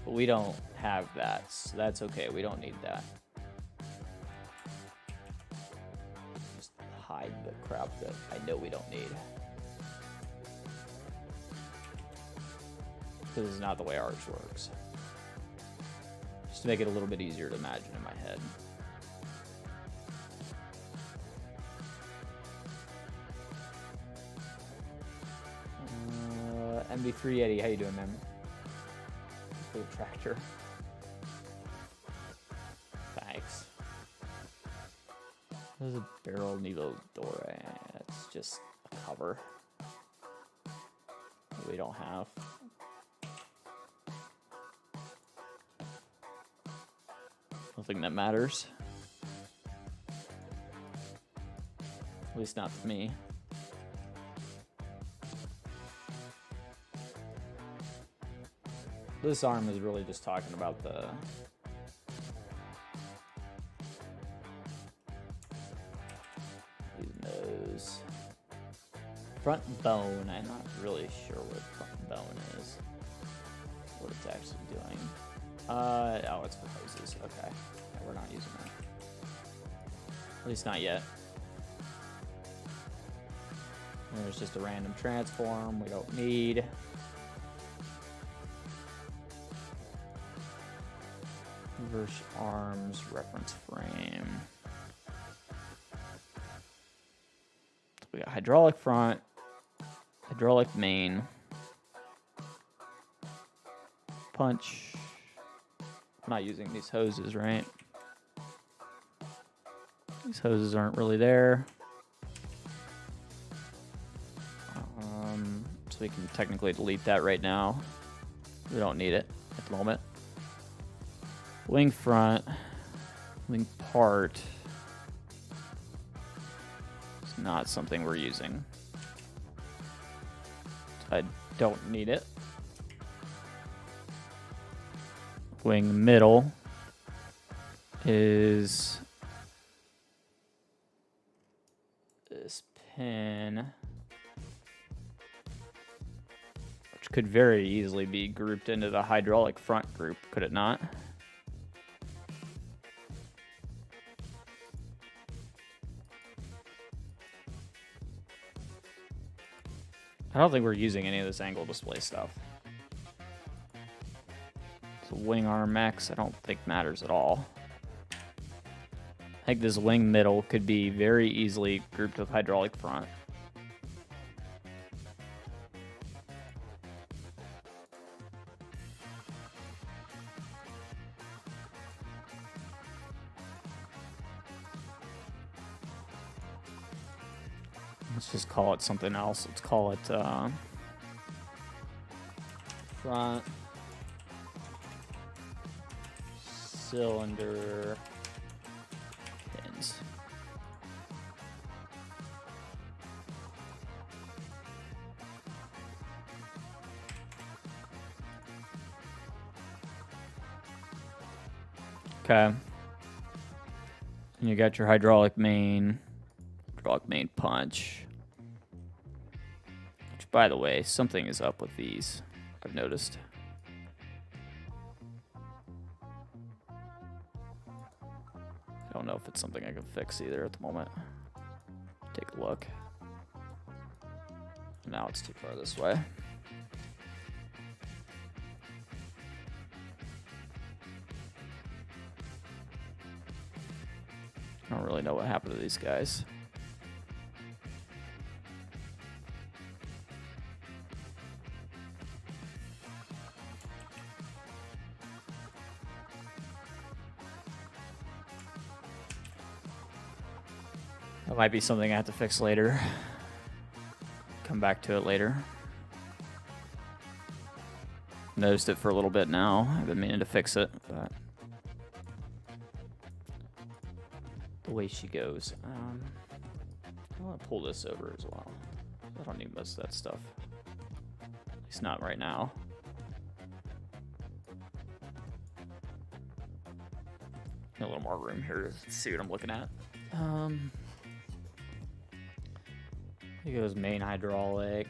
But we don't have that, so that's okay. We don't need that. Just hide the crap that I know we don't need. This is not the way ours works. Just to make it a little bit easier to imagine in my head. MB3 Eddie, how you doing, man? For the tractor. Thanks. There's a barrel Nevo door. It's just a cover that we don't have. Nothing that matters. At least not to me. This arm is really just talking about the nose. Front bone, I'm not really sure what front bone is. What it's actually doing. Oh, it's for hoses. Okay. Yeah, we're not using that. At least not yet. And there's just a random transform we don't need. Reverse arms, reference frame. So we got hydraulic front, hydraulic main, punch. I'm not using these hoses, right? These hoses aren't really there. we can technically delete that right now. We don't need it at the moment. Wing front, wing part. It's not something we're using. I don't need it. Wing middle is this pin, which could very easily be grouped into the hydraulic front group, could it not? I don't think we're using any of this angle display stuff. So wing arm X, I don't think matters at all. I think this wing middle could be very easily grouped with hydraulic front. Let's just call it something else. Let's call it front cylinder pins. Okay. And you got your hydraulic main punch. Which, by the way, something is up with these, I've noticed. I don't know if it's something I can fix either at the moment. Take a look. Now it's too far this way. I don't really know what happened to these guys. That might be something I have to fix later. Come back to it later. Noticed it for a little bit now. I've been meaning to fix it, but the way she goes. I want to pull this over as well. I don't need most of that stuff. At least not right now. A little more room here to see what I'm looking at. Here goes main hydraulic.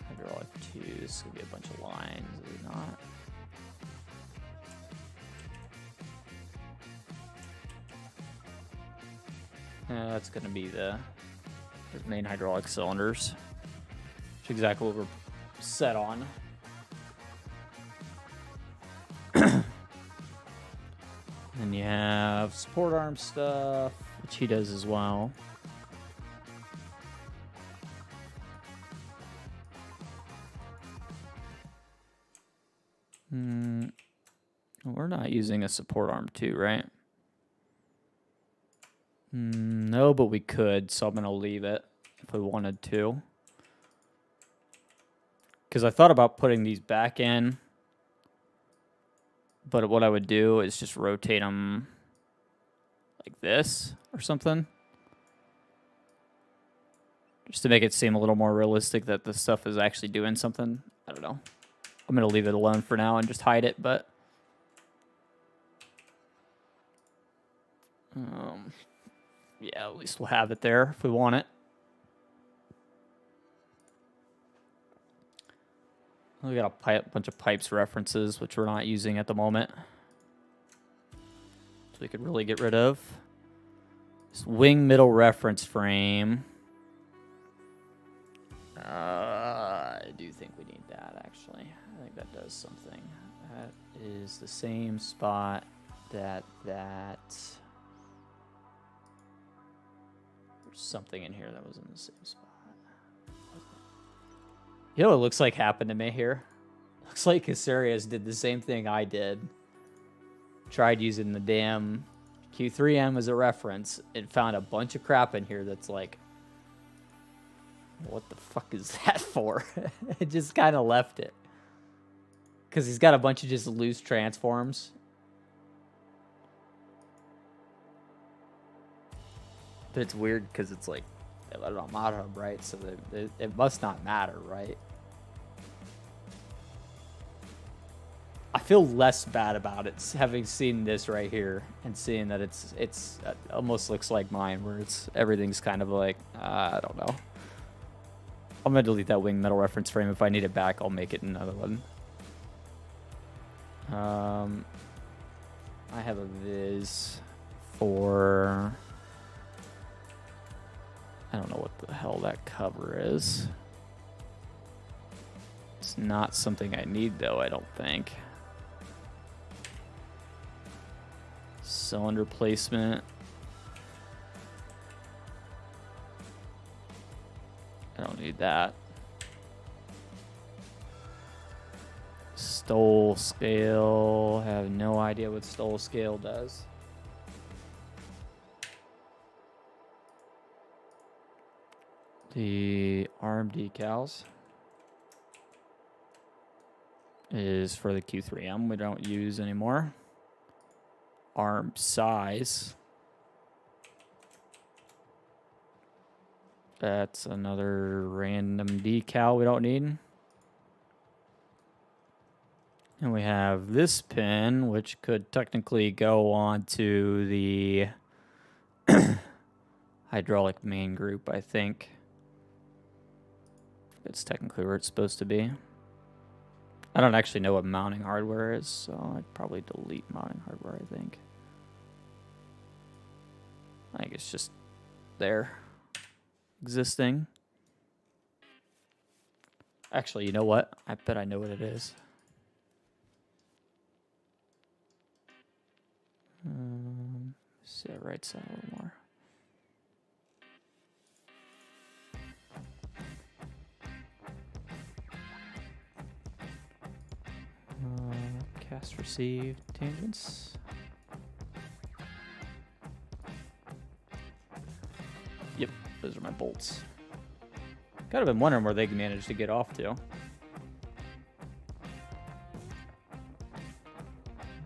Hydraulic 2. This could be a bunch of lines, is it not? That's going to be the main hydraulic cylinders. Which is exactly what we're set on. And you have support arm stuff, which he does as well. We're not using a support arm too, right? No, but we could, so I'm going to leave it if we wanted to. Because I thought about putting these back in. But what I would do is just rotate them like this or something. Just to make it seem a little more realistic that the stuff is actually doing something. I don't know. I'm going to leave it alone for now and just hide it, but yeah, at least we'll have it there if we want it. We got a bunch of pipes references, which we're not using at the moment. So we could really get rid of. This wing middle reference frame. I do think we need that, actually. I think that does something. That is the same spot that... There's something in here that was in the same spot. You know what it looks like happened to me here? Looks like Casarius did the same thing I did. Tried using the damn Q3M as a reference. It found a bunch of crap in here that's like What the fuck is that for? It just kind of left it. Because he's got a bunch of just loose transforms. But it's weird because it's like, I don't know, Mod Hub, right? So it must not matter, right? I feel less bad about it having seen this right here and seeing that it almost looks like mine, where everything's kind of like, I don't know. I'm gonna delete that wing metal reference frame. If I need it back, I'll make it another one. I have a viz for, I don't know what the hell that cover is. It's not something I need though, I don't think. Cylinder placement. I don't need that. Stole scale. I have no idea what stole scale does. The arm decals is for the Q3M we don't use anymore. Arm size. That's another random decal we don't need. And we have this pin, which could technically go on to the hydraulic main group, I think. It's technically where it's supposed to be. I don't actually know what mounting hardware is, so I'd probably delete mounting hardware, I think. I think it's just there. Existing. Actually, you know what? I bet I know what it is. See the right side a little more. Cast receive tangents. Yep, those are my bolts. Kind of been wondering where they managed to get off to.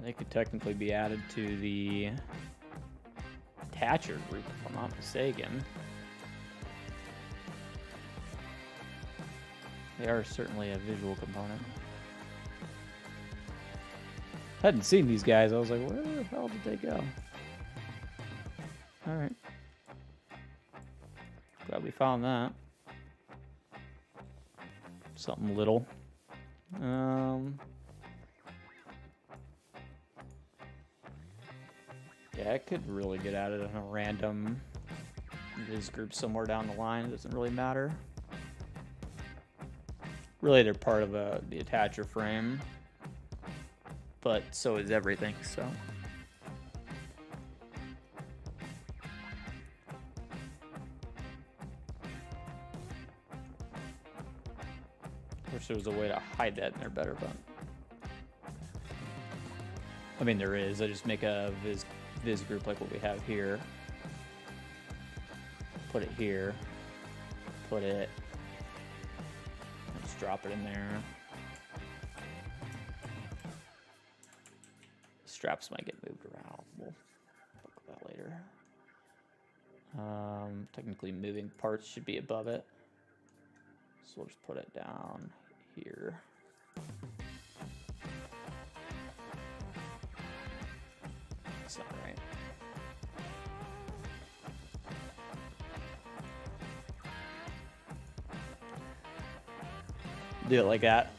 They could technically be added to the attacher group, if I'm not mistaken. They are certainly a visual component. Hadn't seen these guys. I was like, where the hell did they go? All right. Glad we found that. Something little. Yeah, it could really get added in a random viz group somewhere down the line. It doesn't really matter. Really, they're part of the attacher frame, but so is everything, so. Wish there was a way to hide that in there better, but. I mean, there is. I just make a viz group like what we have here. Put it here. Put it. Just drop it in there. Straps might get moved around. We'll look at that later. Technically, moving parts should be above it. So we'll just put it down here. That's not right. Do it like that.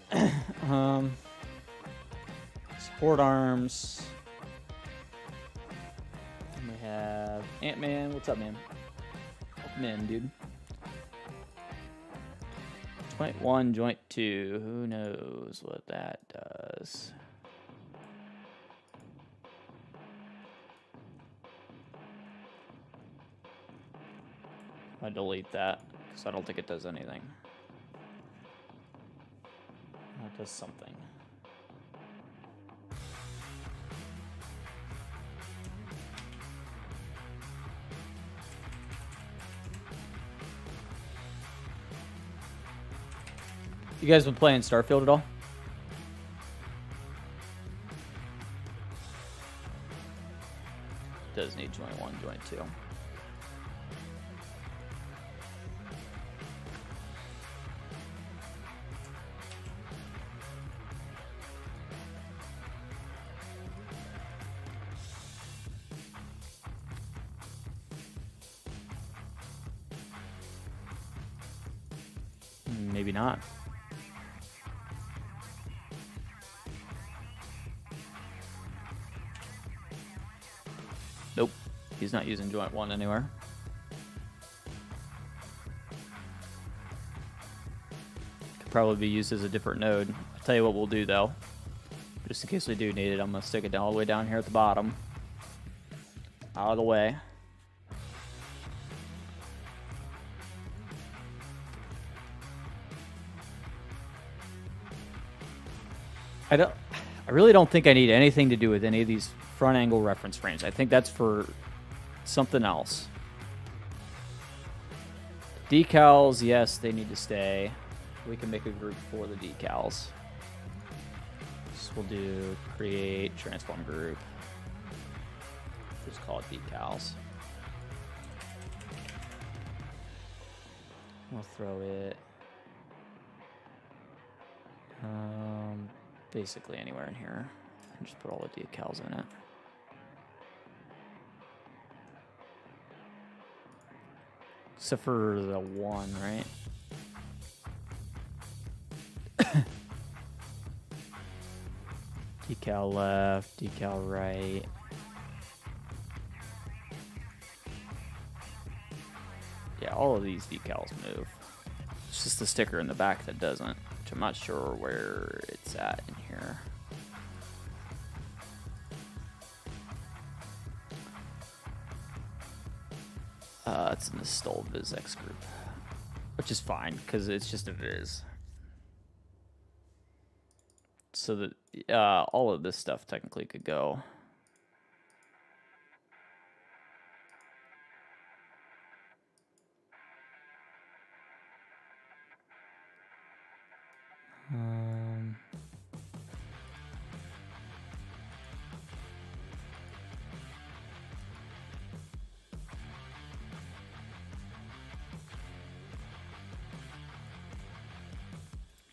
Support arms. And we have Ant-Man. What's up, man? Welcome in, dude. Joint 1, joint 2. Who knows what that does? I delete that because I don't think it does anything. It does something. You guys been playing Starfield at all? Does need joint 1, joint 2. Maybe not. Nope. He's not using joint 1 anywhere. Could probably be used as a different node. I'll tell you what we'll do though. Just in case we do need it, I'm going to stick it all the way down here at the bottom. Out of the way. I really don't think I need anything to do with any of these front angle reference frames. I think that's for something else. Decals, yes, they need to stay. We can make a group for the decals. So we'll do create transform group. Just call it decals. We'll throw it basically anywhere in here and just put all the decals in it. Except for the 1, right? Decal left, decal right. Yeah, all of these decals move. It's just the sticker in the back that doesn't, which I'm not sure where it's at in here. It's in the stole VizX group, which is fine because it's just a viz. So that all of this stuff technically could go.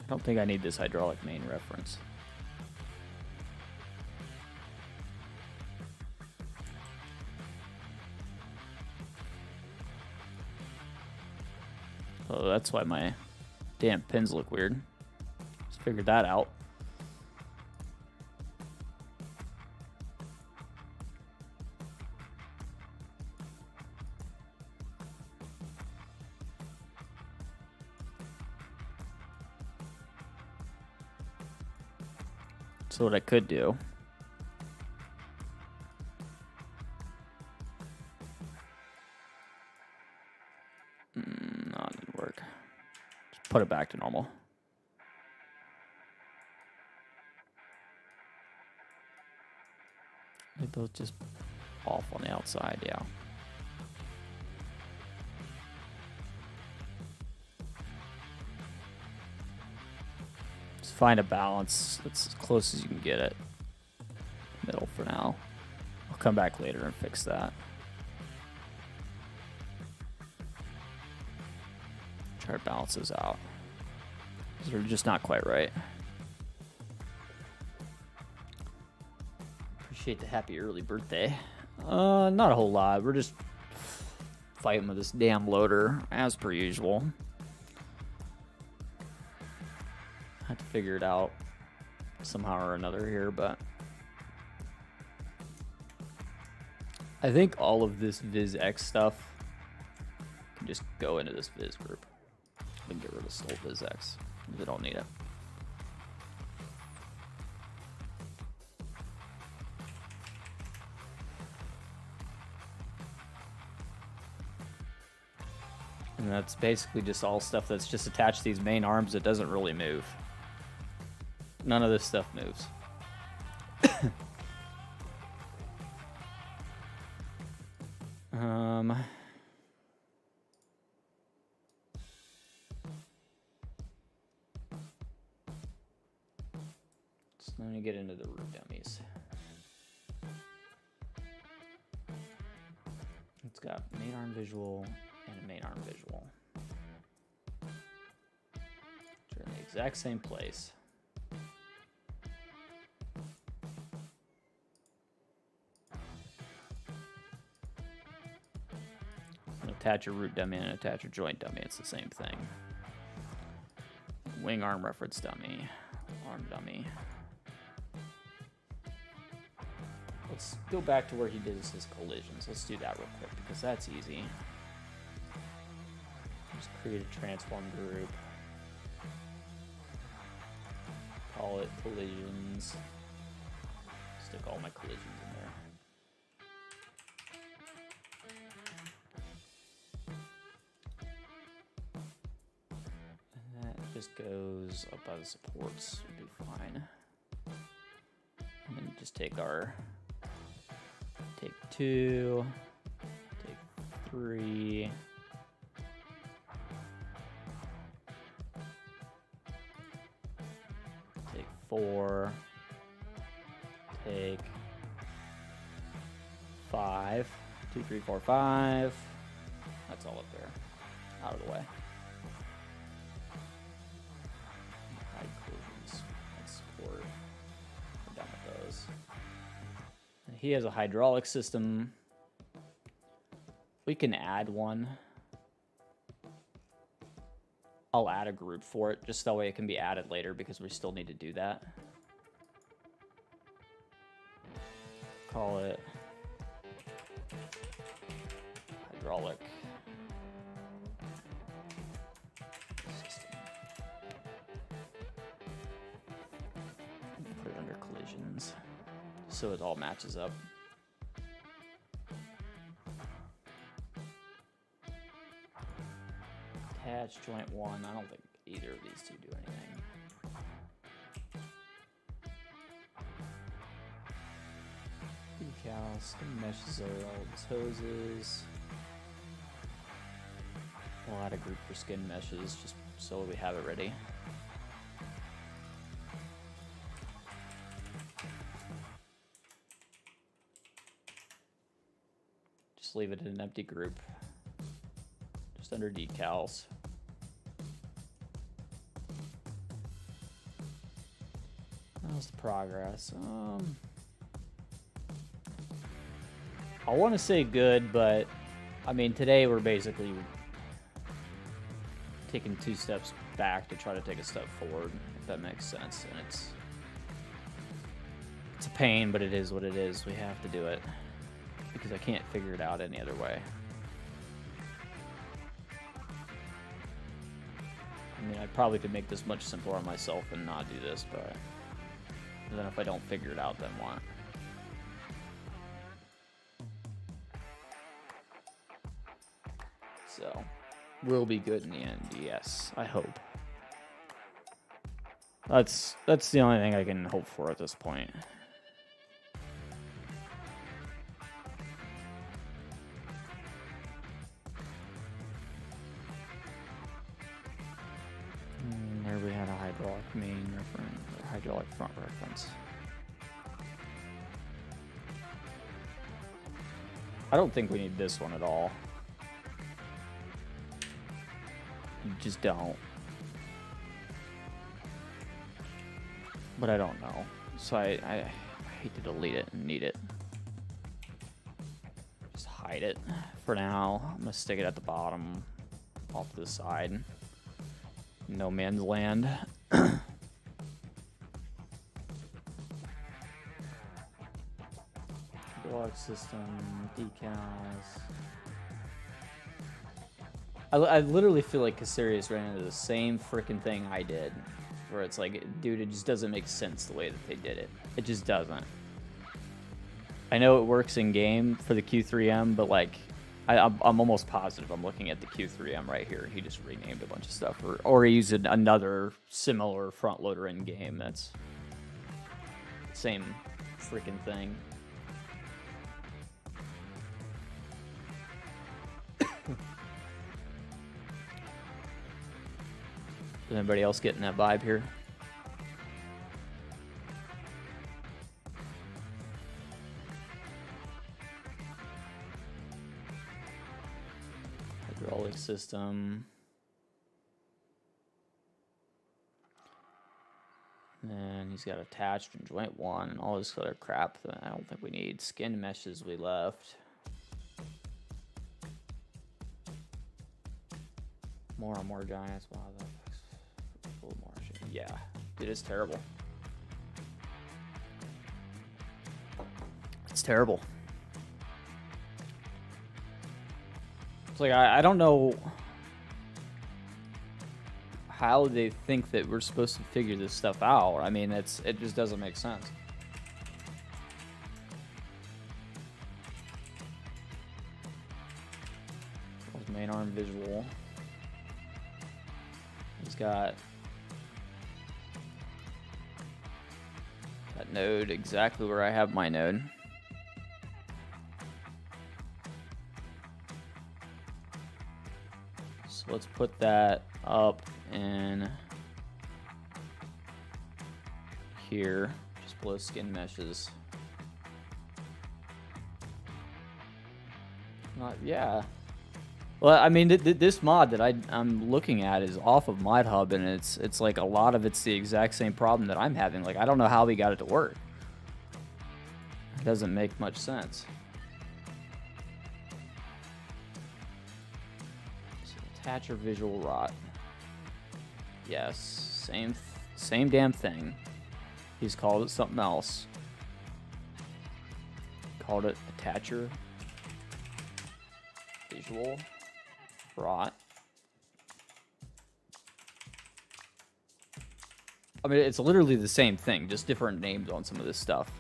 I don't think I need this hydraulic main reference. Oh, that's why my damn pins look weird. Just figured that out. So what I could do no, it didn't work. Just put it back to normal. They both just off on the outside, yeah. Just find a balance that's as close as you can get it. Middle for now. I'll come back later and fix that. Try to balance those out. They're just not quite right. Appreciate the happy early birthday. Not a whole lot. We're just fighting with this damn loader as per usual. I have to figure it out somehow or another here, but I think all of this VizX stuff can just go into this Viz group. We can get rid of stole VizX. We don't need it. And that's basically just all stuff that's just attached to these main arms that doesn't really move. None of this stuff moves. Then we get into the root dummies. It's got main arm visual and a main arm visual. Which are in the exact same place. Attach a root dummy and attach a joint dummy. It's the same thing. Wing arm reference dummy. Arm dummy. Let's go back to where he did his collisions. Let's do that real quick because that's easy. Just create a transform group. Call it collisions. Stick all my collisions in there. Just goes up by the supports, would be fine. And then just take 2, take 3, take 4, take 5, 2, 3, 4, 5. That's all up there, out of the way. He has a hydraulic system. We can add one. I'll add a group for it, just that way it can be added later because we still need to do that. Call it hydraulic system. Put it under collisions, so it all matches up. Attach joint 1. I don't think either of these two do anything. Decal, skin meshes are all these hoses. We'll add a group for skin meshes just so we have it ready. Just leave it in an empty group, just under decals. How's the progress? I want to say good, but I mean today we're basically taking 2 steps back to try to take a step forward, if that makes sense. And it's a pain, but it is what it is. We have to do it because I can't figure it out any other way. I mean, I probably could make this much simpler on myself and not do this, but then if I don't figure it out, then what? So, we'll be good in the end, yes, I hope. That's the only thing I can hope for at this point. There we had a hydraulic main reference, or hydraulic front reference. I don't think we need this one at all. You just don't. But I don't know. So I hate to delete it and need it. Just hide it for now. I'm gonna stick it at the bottom, off to the side. No man's land. Hydraulic system, decals. I literally feel like Casarius ran into the same freaking thing I did, where it's like, dude, it just doesn't make sense the way that they did it. It just doesn't. I know it works in game for the Q3M, but like, I'm almost positive I'm looking at the Q3M right here. He just renamed a bunch of stuff, or he used another similar front loader in game. That's the same freaking thing. Is anybody else getting that vibe here? Click system. And then he's got attached in joint 1 and all this other crap that I don't think we need. Skin meshes we left. More and more giants. Wow, that's a little more shit. Yeah, dude, it's terrible. It's terrible. It's like I don't know how they think that we're supposed to figure this stuff out. I mean, it just doesn't make sense. Main arm visual. He's got that node exactly where I have my node. So let's put that up in here, just below skin meshes. Yeah. Well, I mean, this mod that I'm looking at is off of ModHub, and it's like a lot of it's the exact same problem that I'm having. Like, I don't know how we got it to work. It doesn't make much sense. So, attacher visual rot. Yes, same damn thing. He's called it something else. Called it attacher visual rot. I mean, it's literally the same thing, just different names on some of this stuff.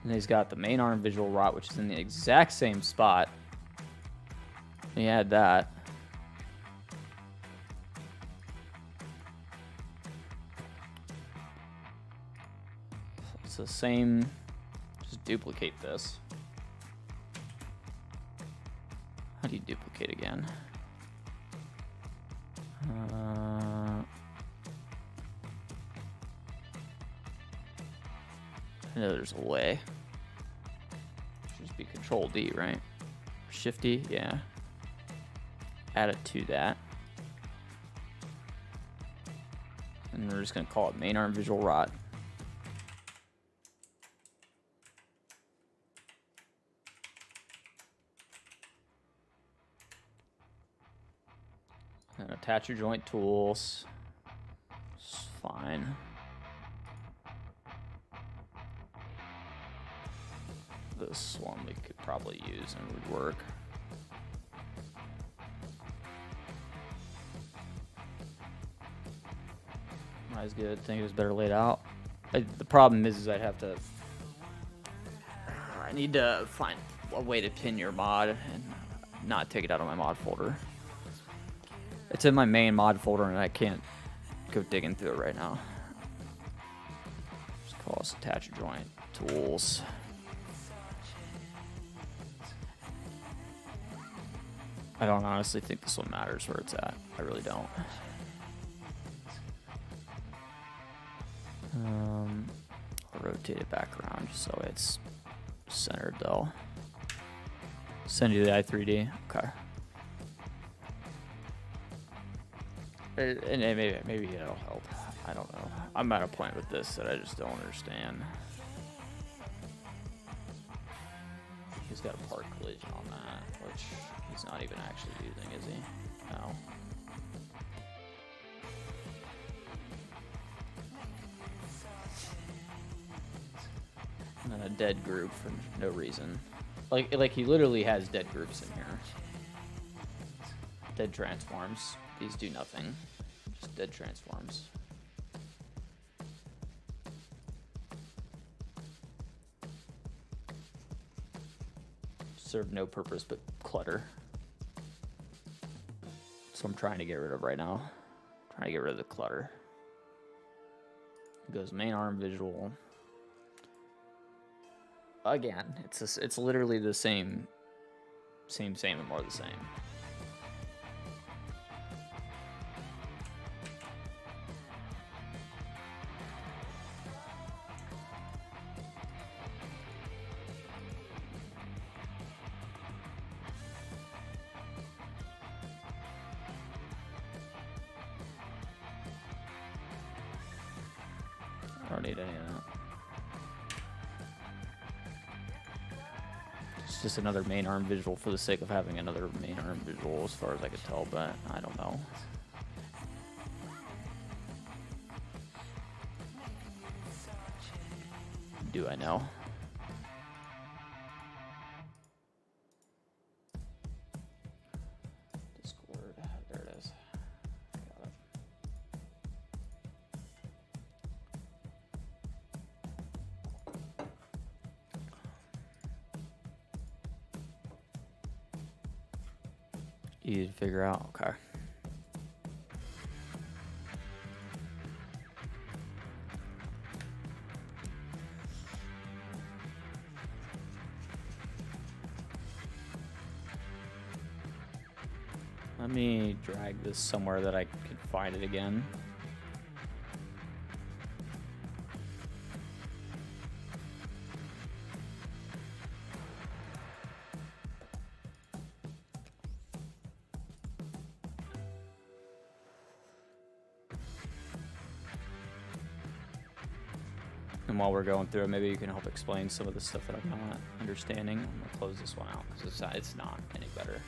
And he's got the main arm visual rot, which is in the exact same spot. He had that. It's the same. Just duplicate this. How do you duplicate again? I know there's a way. Should just be Control D, right? Shift D, yeah. Add it to that. And we're just gonna call it main arm visual rot. And attach your joint tools. It's fine. This one we could probably use and it would work. That's good. I think it was better laid out. The problem is I'd have to. I need to find a way to pin your mod and not take it out of my mod folder. It's in my main mod folder and I can't go digging through it right now. Just call this attach joint tools. I don't honestly think this one matters where it's at. I really don't. I'll rotate it back around just so it's centered though. Send you the i3D. Okay. And maybe it'll help. I don't know. I'm at a point with this that I just don't understand. He's got a part collision on that, which he's not even actually using, is he? No. And then a dead group for no reason. Like he literally has dead groups in here. Dead transforms. These do nothing. Just dead transforms. Serve no purpose but clutter. So I'm trying to get rid of right now. Trying to get rid of the clutter. It goes main arm visual. Again, it's literally the same and more the same. I don't need any of that. It's just another main arm visual for the sake of having another main arm visual, as far as I could tell, but I don't know. Do I know? Discord, there it is. Got it. Easy to figure out, okay. Let me drag this somewhere that I can find it again. And while we're going through it, maybe you can help explain some of the stuff that I'm not understanding. I'm gonna close this one out because it's not any better.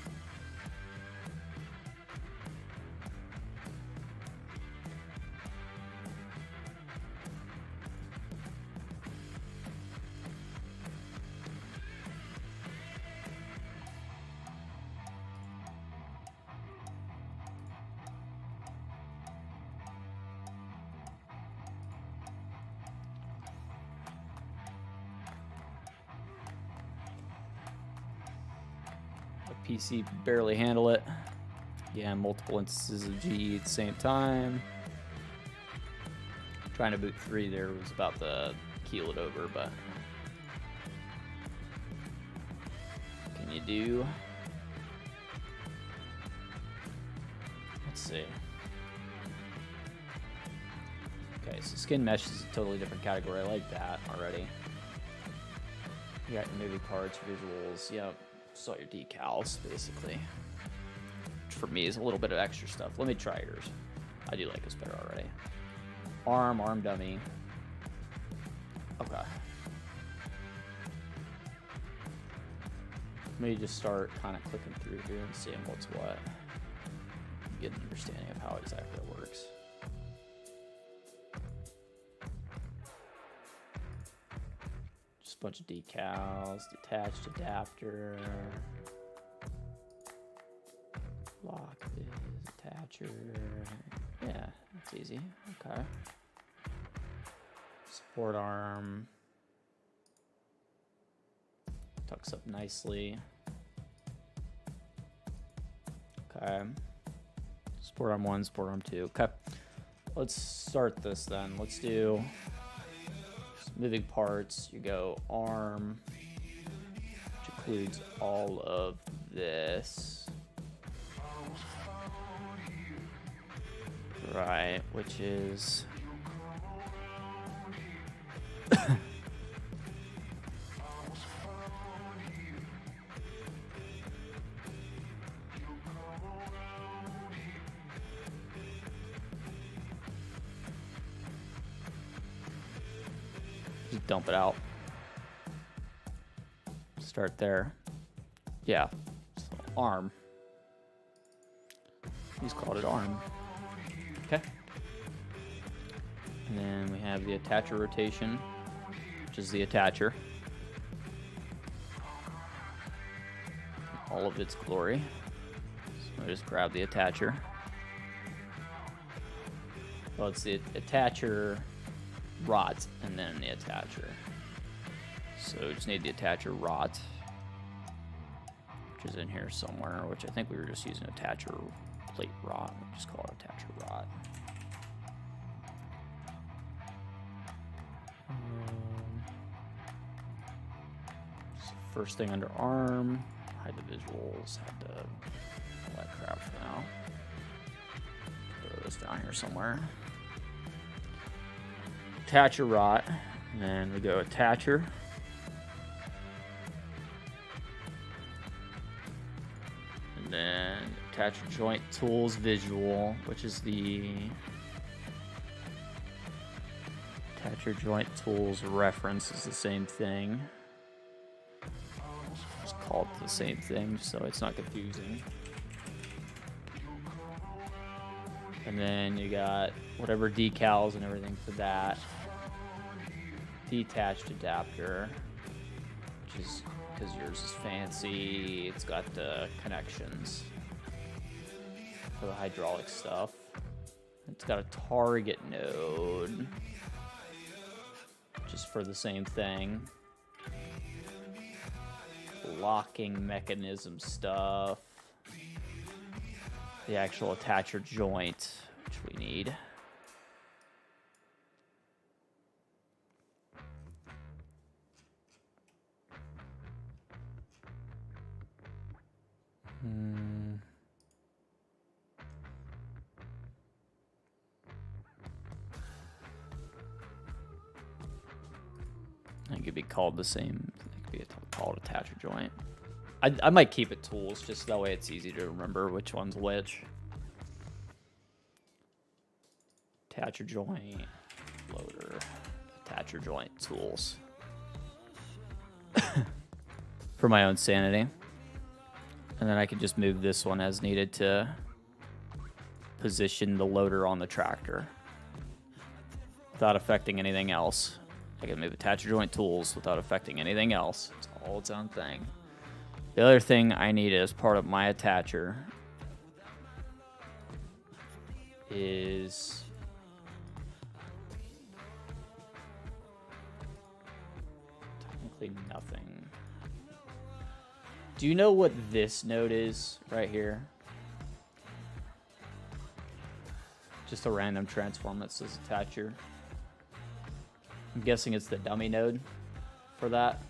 PC barely handle it. Yeah, multiple instances of GE at the same time. Trying to boot 3 there was about to keel it over, but can you do? Let's see. Okay, so skin mesh is a totally different category. I like that already. You got your movie parts, visuals, yep. Saw your decals, basically. Which for me is a little bit of extra stuff. Let me try yours. I do like this better already. Arm dummy. Okay. Let me just start kind of clicking through here and seeing what's what. Get an understanding of how exactly it works. Bunch of decals, detached adapter, lock is attacher. Yeah, that's easy. Okay. Support arm tucks up nicely. Okay. Support arm 1, support arm 2. Okay. Let's start this then. Let's do moving parts. You go arm, which includes all of this. Right, which is just dump it out. Start there. Yeah. So arm. He's called it arm. Okay. And then we have the attacher rotation, which is the attacher. All of its glory. So I just grab the attacher. Well, it's the attacher rot and then the attacher. So we just need the attacher rot, which is in here somewhere, which I think we were just using attacher plate rot. We'll just call it attacher rot. So first thing under arm, hide the visuals, hide the all that crap for now. Throw this down here somewhere. Attacher rot, and then we go attacher. And then attacher joint tools visual, which is the attacher Attach your joint tools reference is the same thing. Just call it the same thing so it's not confusing. And then you got whatever decals and everything for that. Detached adapter, which is because yours is fancy. It's got the connections for the hydraulic stuff. It's got a target node, just for the same thing. Locking mechanism stuff. The actual attacher joint, which we need. It could be called the same. It could be called attacher joint. I might keep it tools, just that way it's easy to remember which one's which. Attacher joint, loader, attacher joint, tools. For my own sanity. And then I can just move this one as needed to position the loader on the tractor without affecting anything else. I can move attacher joint tools without affecting anything else. It's all its own thing. The other thing I need as part of my attacher is technically nothing. Do you know what this node is right here? Just a random transform that says attacher. I'm guessing it's the dummy node for that.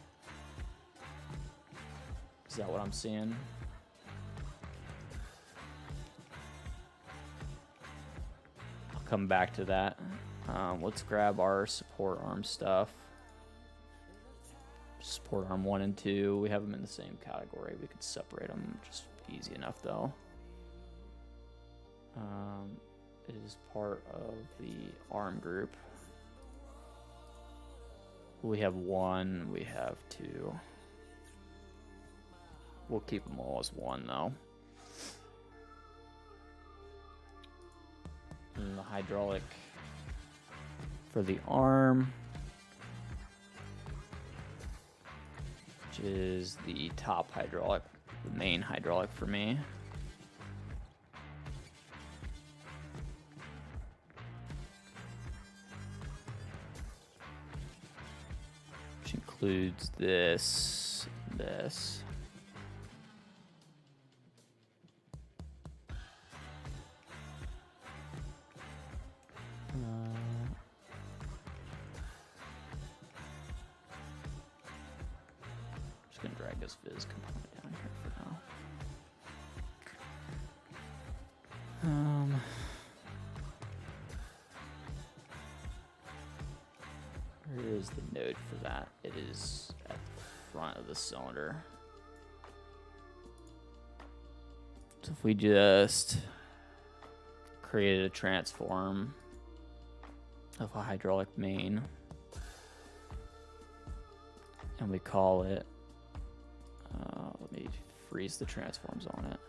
Is that what I'm seeing? I'll come back to that. Let's grab our support arm stuff. Support arm 1 and 2. We have them in the same category. We could separate them just easy enough though. It is part of the arm group. We have 1, we have 2. We'll keep them all as 1 though. And the hydraulic for the arm, which is the top hydraulic, the main hydraulic for me. Which includes this. Just gonna drag this Viz component down here for now. Where is the node for that? It is at the front of the cylinder. So if we just created a transform of a hydraulic main and we call it, let me freeze the transforms on it.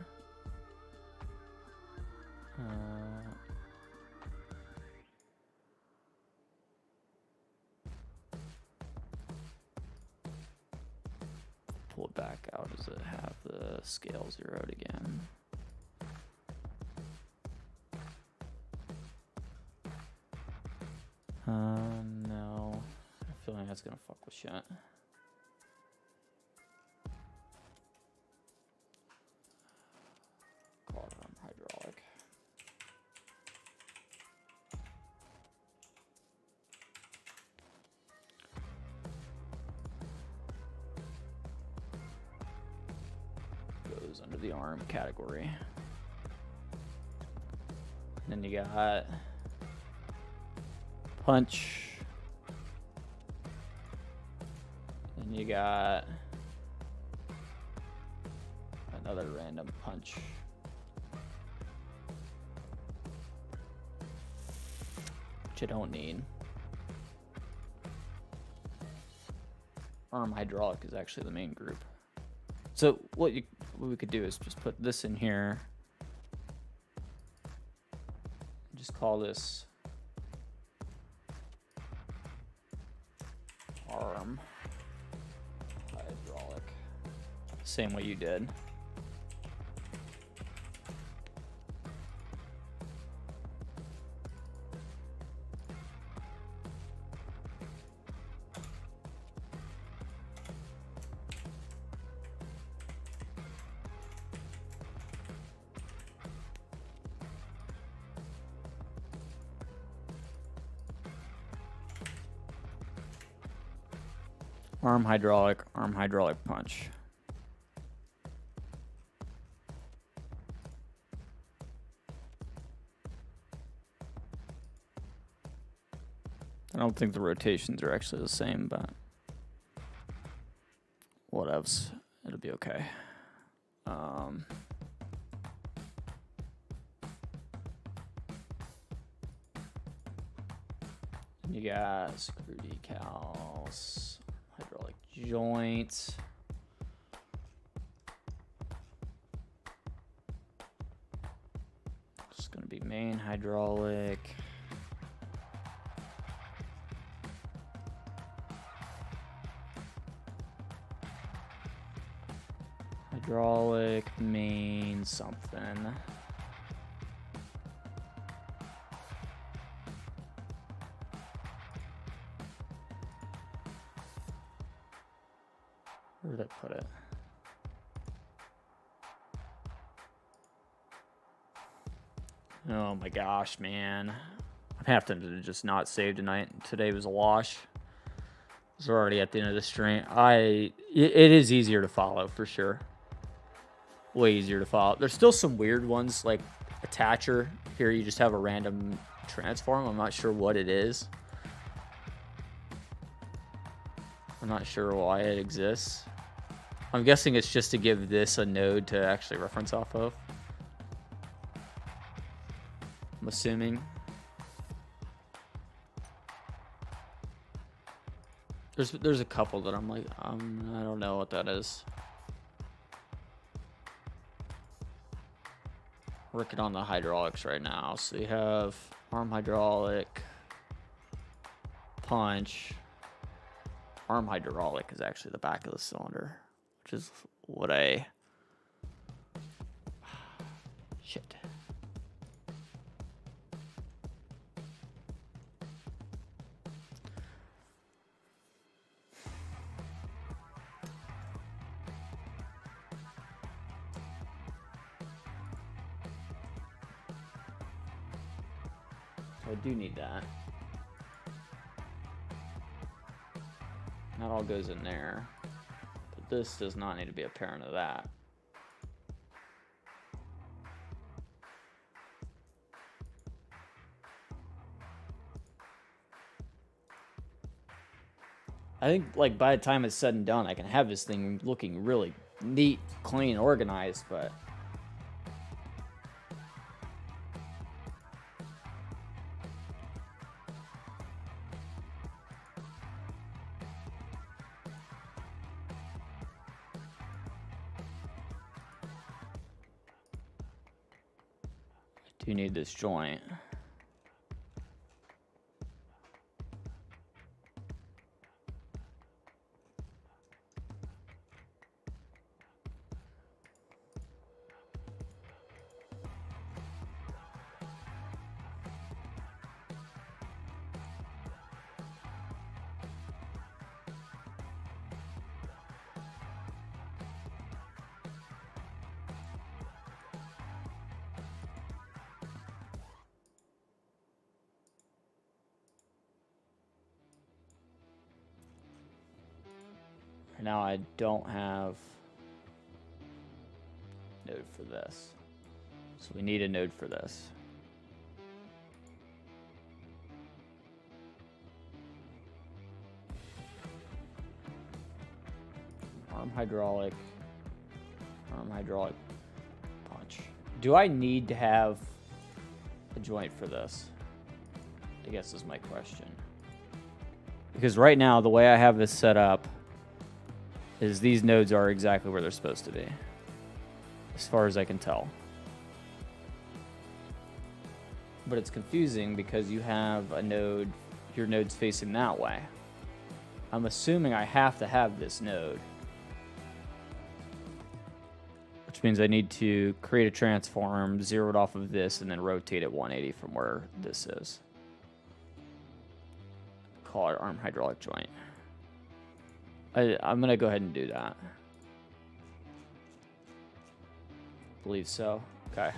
Pull it back out. Does it have the scale zeroed again? No. I have a feeling that's gonna fuck with shit. Quad arm hydraulic. Goes under the arm category. And then you got punch. Then you got another random punch. Which I don't need. arm hydraulic is actually the main group. So what we could do is just put this in here. Just call this arm hydraulic. Same way you did. Arm hydraulic punch. I don't think the rotations are actually the same, but whatevs. It'll be okay. You got screw decals, hydraulic joints. It's going to be main hydraulic. Hydraulic main something. Where did I put it? Oh my gosh, man. I'm having to just not save tonight. Today was a wash. We're already at the end of the stream. It is easier to follow for sure. Way easier to follow. There's still some weird ones like attacher. Here you just have a random transform. I'm not sure what it is. I'm not sure why it exists. I'm guessing it's just to give this a node to actually reference off of. I'm assuming. There's a couple that I'm like, I don't know what that is. Working on the hydraulics right now. So you have arm hydraulic, punch. Arm hydraulic is actually the back of the cylinder, which is what I... Shit. I do need that. That all goes in there. But this does not need to be a parent of that. I think like by the time it's said and done, I can have this thing looking really neat, clean, organized, but I do need this joint. Now I don't have node for this. So we need a node for this. Arm hydraulic punch. Do I need to have a joint for this? I guess is my question. Because right now, the way I have this set up, is these nodes are exactly where they're supposed to be, as far as I can tell. But it's confusing because you have a node, your node's facing that way. I'm assuming I have to have this node, which means I need to create a transform, zero it off of this, and then rotate it 180 from where this is. Call it arm hydraulic joint. I'm gonna go ahead and do that. Believe so. Okay.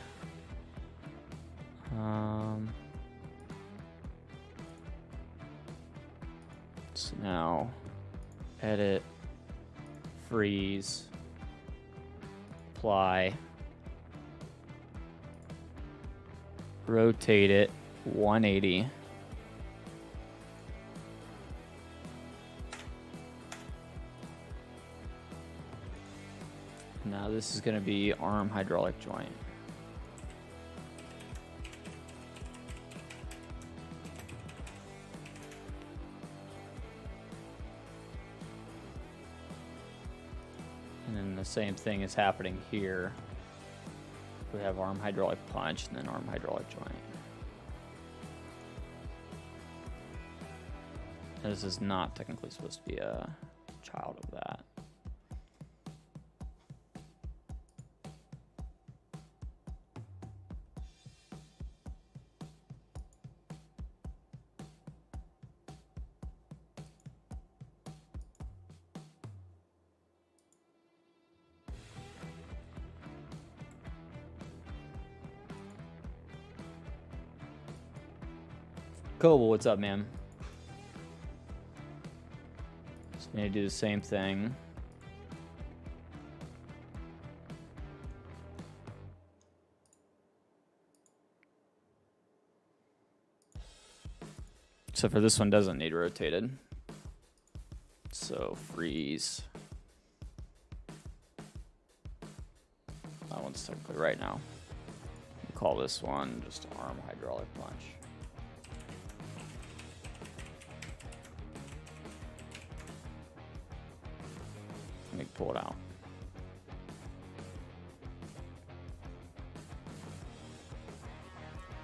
So now, edit, freeze, apply, rotate it 180. Now this is going to be arm hydraulic joint. And then the same thing is happening here. We have arm hydraulic punch and then arm hydraulic joint. This is not technically supposed to be a child of that. Cool, what's up, man? Just need to do the same thing. Except for this one doesn't need rotated. So freeze. That one's technically right now. We'll call this one just arm hydraulic punch. Let me pull it out.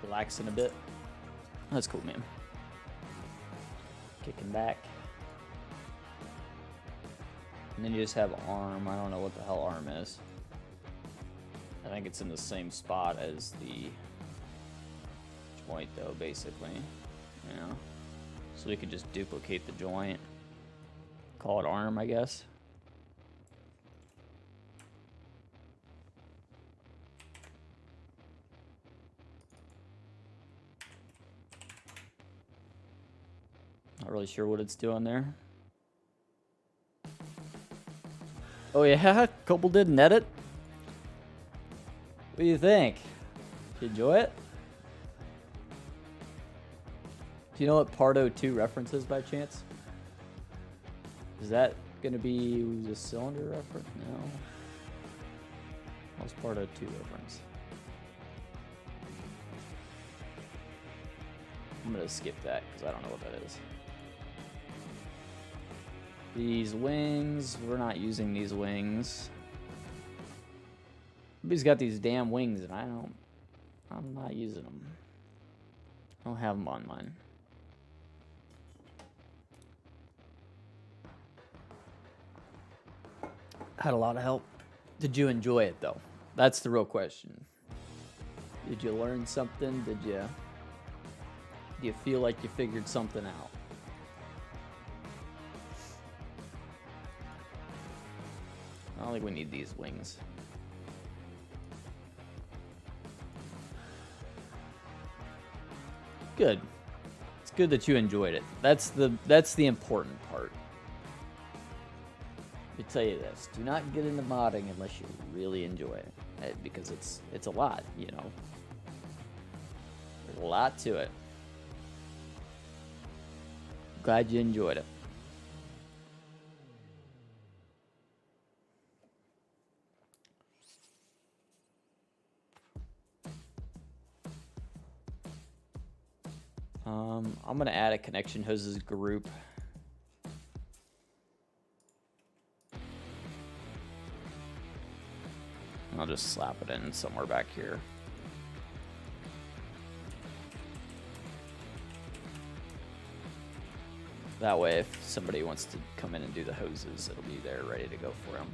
Relaxing a bit. That's cool, man. Kicking back. And then you just have arm. I don't know what the hell arm is. I think it's in the same spot as the joint, though, basically. You know? So we could just duplicate the joint. Call it arm, I guess. Not really sure what it's doing there. Oh yeah, Cobble did an edit. What do you think? Did you enjoy it? Do you know what Pardo 2 references by chance? Is that gonna be the cylinder reference? No. What's Pardo 2 reference? I'm gonna skip that because I don't know what that is. These wings, we're not using these wings. Everybody's got these damn wings and I'm not using them. I don't have them on mine. Had a lot of help. Did you enjoy it though? That's the real question. Did you learn something? Do you feel like you figured something out? I don't think we need these wings. Good. It's good that you enjoyed it. That's the important part. Let me tell you this: do not get into modding unless you really enjoy it, because it's a lot. You know, there's a lot to it. Glad you enjoyed it. I'm gonna add a connection hoses group. I'll just slap it in somewhere back here. That way, if somebody wants to come in and do the hoses, it'll be there ready to go for them.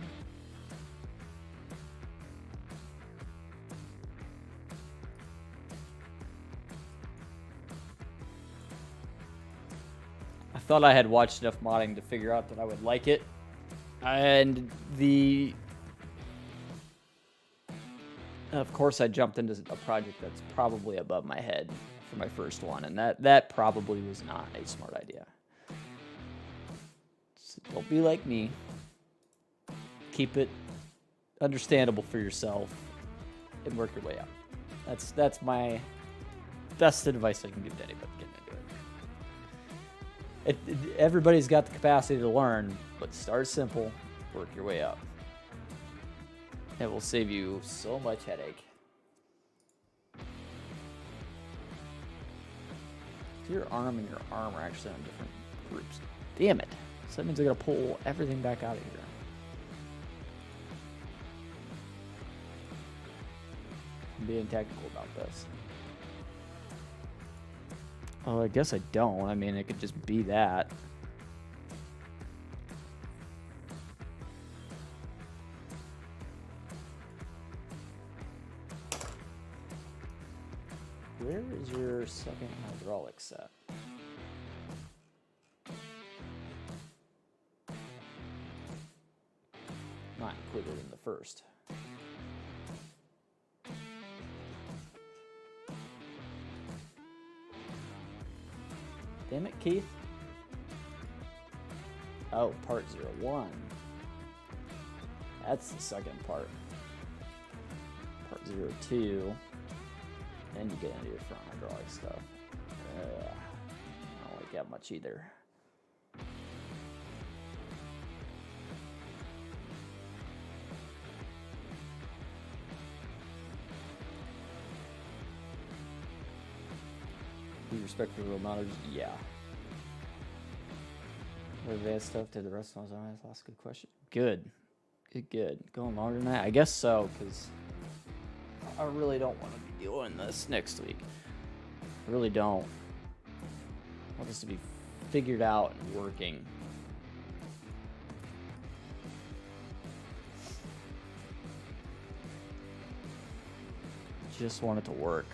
I thought I had watched enough modding to figure out that I would like it. And of course, I jumped into a project that's probably above my head for my first one, and that probably was not a smart idea. So don't be like me. Keep it understandable for yourself and work your way up. That's my best advice I can give to anybody getting into it. Everybody's got the capacity to learn, but start simple, work your way up. It will save you so much headache. So your arm and your arm are actually on different groups. Damn it. So that means I gotta pull everything back out of here. I'm being tactical about this. Oh, I guess I don't. I mean, it could just be that. Where is your second hydraulic set? Not included in the first. Damn it, Keith. Oh, part 01. That's the second part. Part 02. Then you get into your front hydraulic stuff. I don't like that much either. With respect to real knowledge, yeah. What advanced stuff did the rest of us? That's a good question. Good. Good. Going longer than that? I guess so, because I really don't want to be doing this next week. I really don't. I want this to be figured out and working. Just want it to work.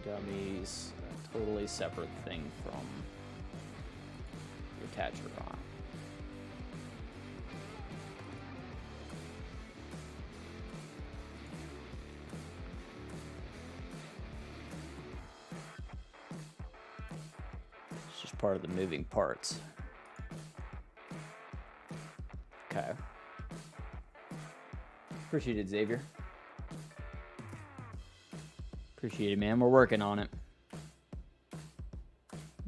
Dummies, a totally separate thing from your attacher on. It's just part of the moving parts. Okay. Appreciate it, Xavier. Appreciate it, man. We're working on it.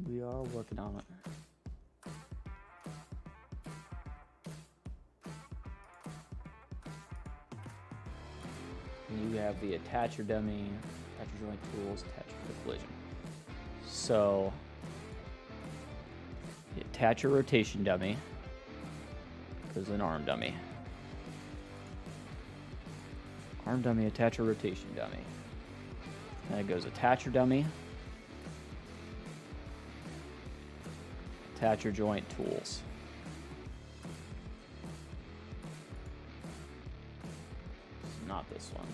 We are working on it. You have the attacher dummy, attacher joint tools, attacher for collision. So, the attacher rotation dummy goes an arm dummy. Arm dummy, attacher rotation dummy. Then it goes attacher dummy, attacher joint tools. Not this one.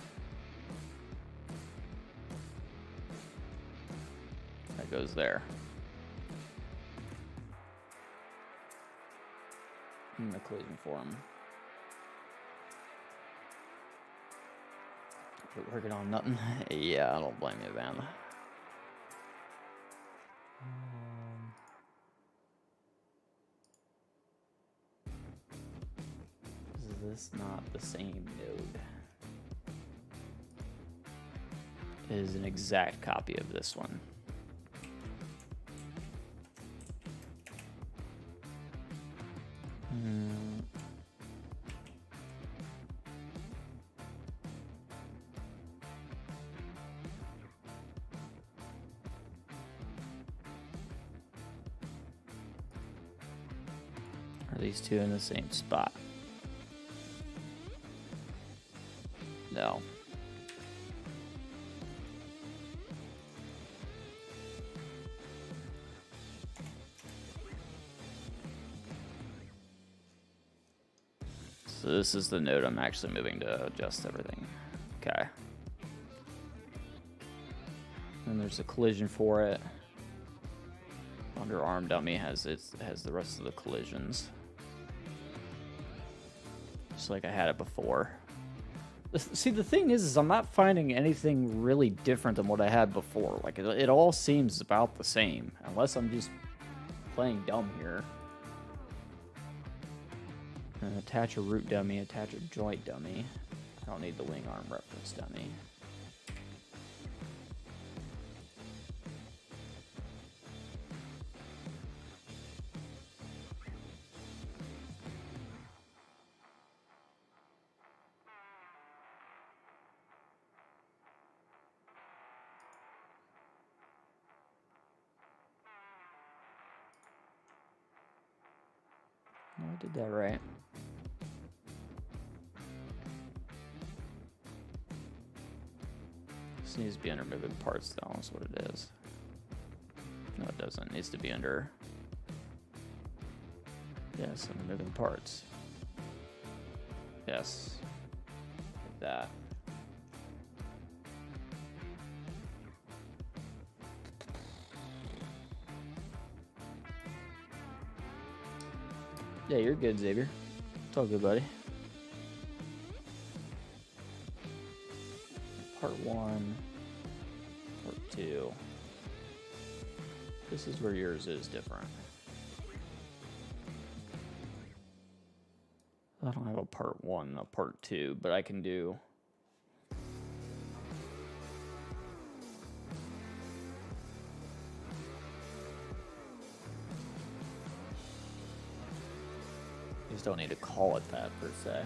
That goes there. In the collision form. We're working on nothing. Yeah, I don't blame you, man. Is this not the same node? is an exact copy of this one. Are these two in the same spot? No. So this is the node I'm actually moving to adjust everything. Okay. And there's a collision for it. Under arm dummy has the rest of the collisions. Just like I had it before. See, the thing is I'm not finding anything really different than what I had before. Like, it all seems about the same, unless I'm just playing dumb here. And attach a root dummy, attach a joint dummy. I don't need the wing arm reference dummy. No, I did that right. This needs to be under moving parts, though. That's what it is. No, it doesn't. It needs to be under. Yes, under moving parts. Yes. Like that. Yeah, you're good, Xavier. It's all good, buddy. Part 1, part 2. This is where yours is different. I don't have a part 1, a part 2, but I can do. You just don't need to call it that per se.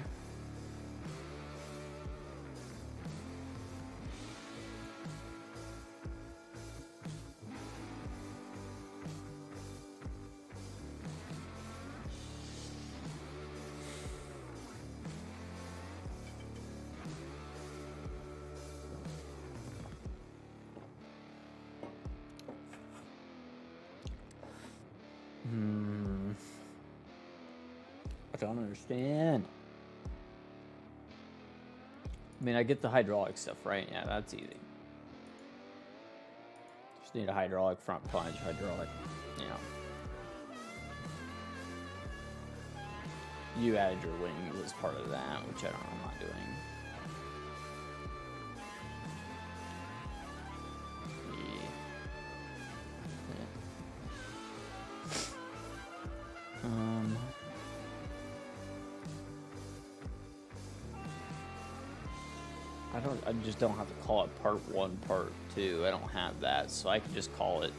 I don't understand. I mean, I get the hydraulic stuff, right? Yeah, that's easy. Just need a hydraulic front plunge, hydraulic, you know. You added your wing as part of that, which I'm not doing. I just don't have to call it part 1, part 2. I don't have that, so I can just call it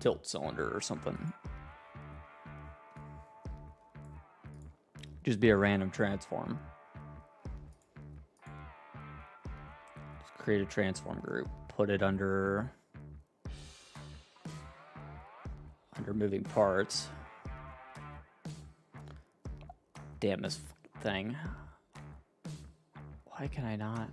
tilt cylinder or something. Just be a random transform. Just create a transform group. Put it under moving parts. Damn this thing. Why can I not?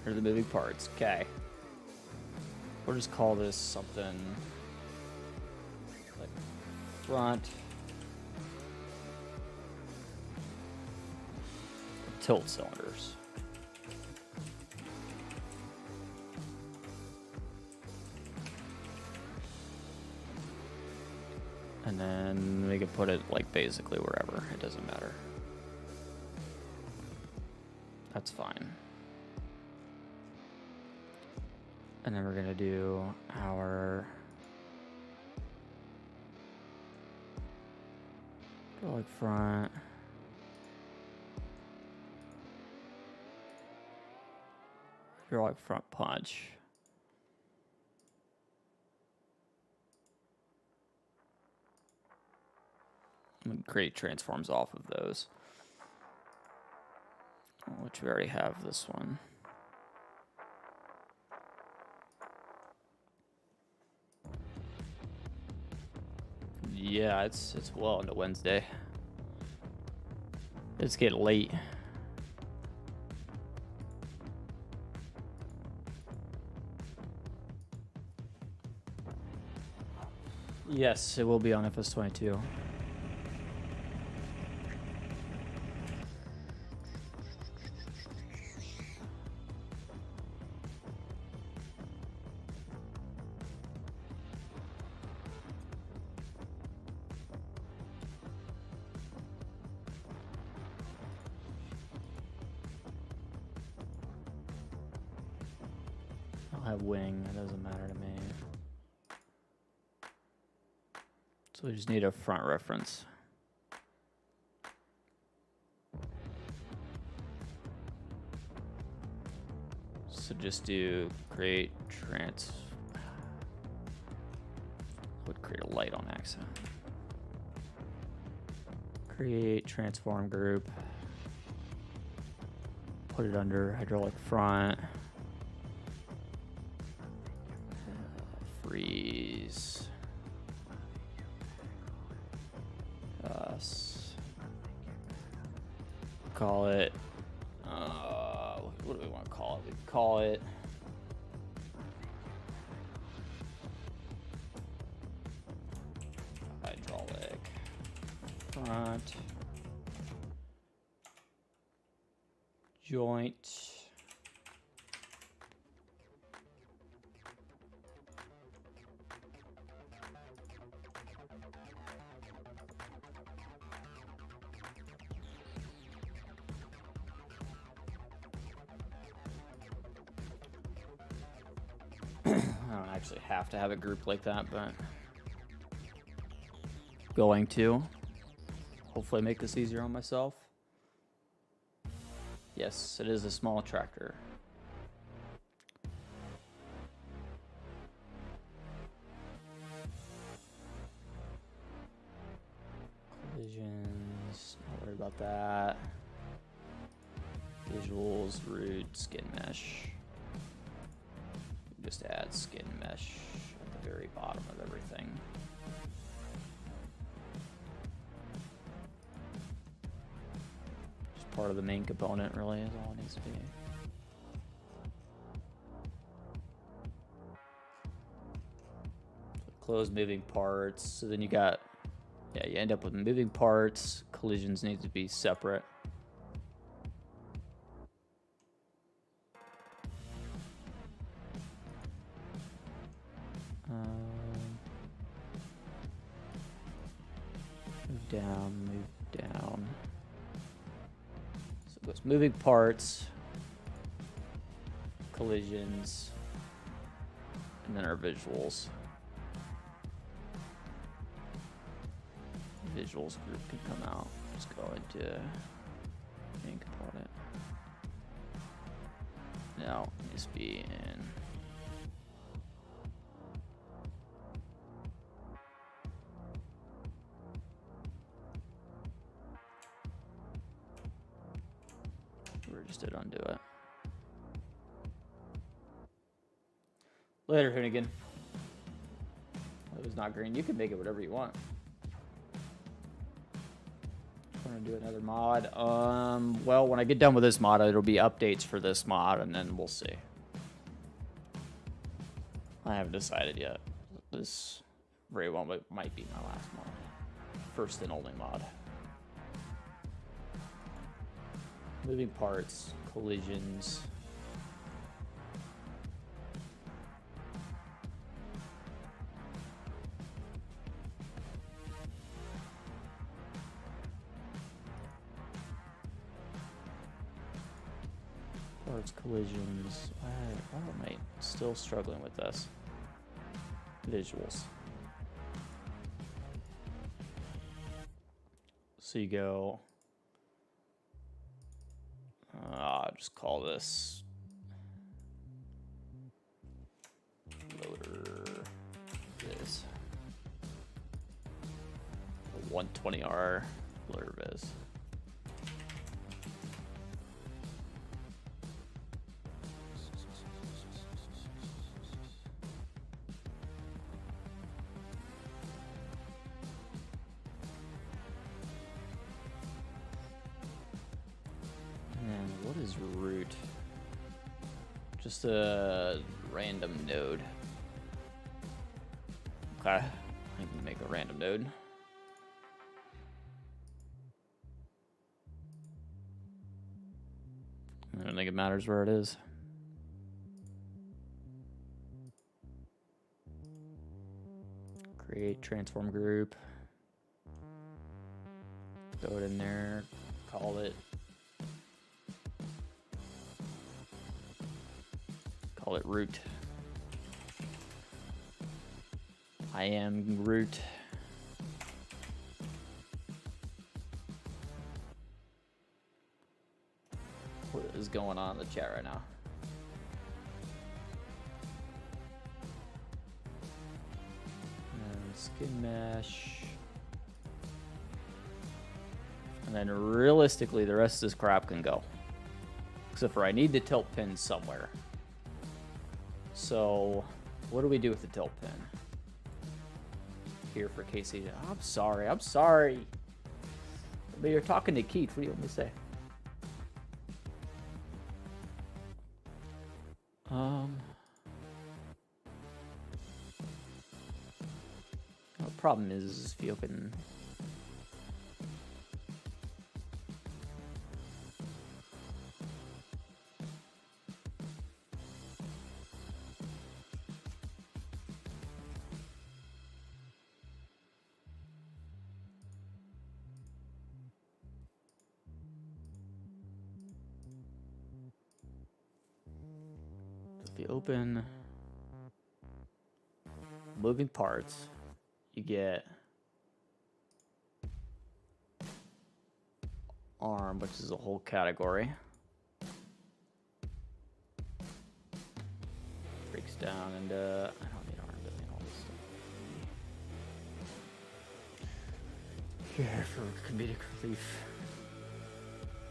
Here are the moving parts. Okay. We'll just call this something like front tilt cylinders. And then we can put it like basically wherever. It doesn't matter. That's fine. And then we're gonna do our hydraulic front. Hydraulic front punch. And create transforms off of those. Which we already have this one. Yeah, it's well into Wednesday. It's getting late. Yes, it will be on FS22. I'll have wing, it doesn't matter to me. So we just need a front reference. So just do create would create a light on accent. Create transform group. Put it under hydraulic front. Freeze. Call it. What do we want to call it? We call it. Hydraulic front joint. I don't actually have to have a group like that, but going to hopefully make this easier on myself. Yes, it is a small tractor. Collisions, not worried about that. Visuals, root, skin mesh. Just add skin mesh at the very bottom of everything. Just part of the main component, really, is all it needs to be. So close moving parts. So then you got, yeah, you end up with moving parts. Collisions need to be separate. Move down. So it goes moving parts, collisions, and then our visuals. Visuals group can come out. Just go into main component. Now it needs to be in. Just did undo it. Later, Hoonigan. It was not green. You can make it whatever you want. I'm gonna do another mod. Well, when I get done with this mod, it'll be updates for this mod, and then we'll see. I haven't decided yet. This very well might be my last mod. First and only mod. Moving parts, collisions. Parts, collisions. Why am I still struggling with this? Visuals. So you go. I'll just call this loader viz. 120R loader viz. What is root? Just a random node. Okay, I can make a random node. I don't think it matters where it is. Create transform group. Throw it in there. Call it root. I am root. What is going on in the chat right now? And skin mesh. And then realistically, the rest of this crap can go. Except for I need the tilt pin somewhere. So, what do we do with the tilt pin? Here for KC. I'm sorry. But you're talking to Keith. What do you want me to say? The problem is if you open. If you open moving parts, you get arm, which is a whole category. Breaks down into I don't need arm, don't need all this stuff. Here for comedic relief.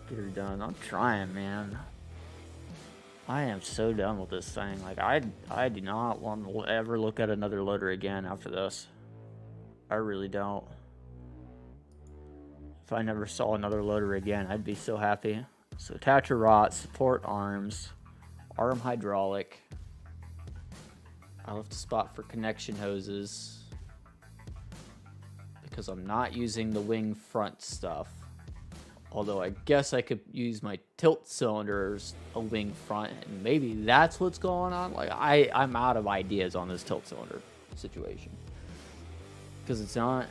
Get her done. I'm trying, man. I am so done with this thing. Like, I do not want to ever look at another loader again after this. I really don't. If I never saw another loader again, I'd be so happy. So attacher rot, support arms, arm hydraulic. I left a spot for connection hoses because I'm not using the wing front stuff. Although I guess I could use my tilt cylinders a wing front, and maybe that's what's going on. Like I'm out of ideas on this tilt cylinder situation because it's not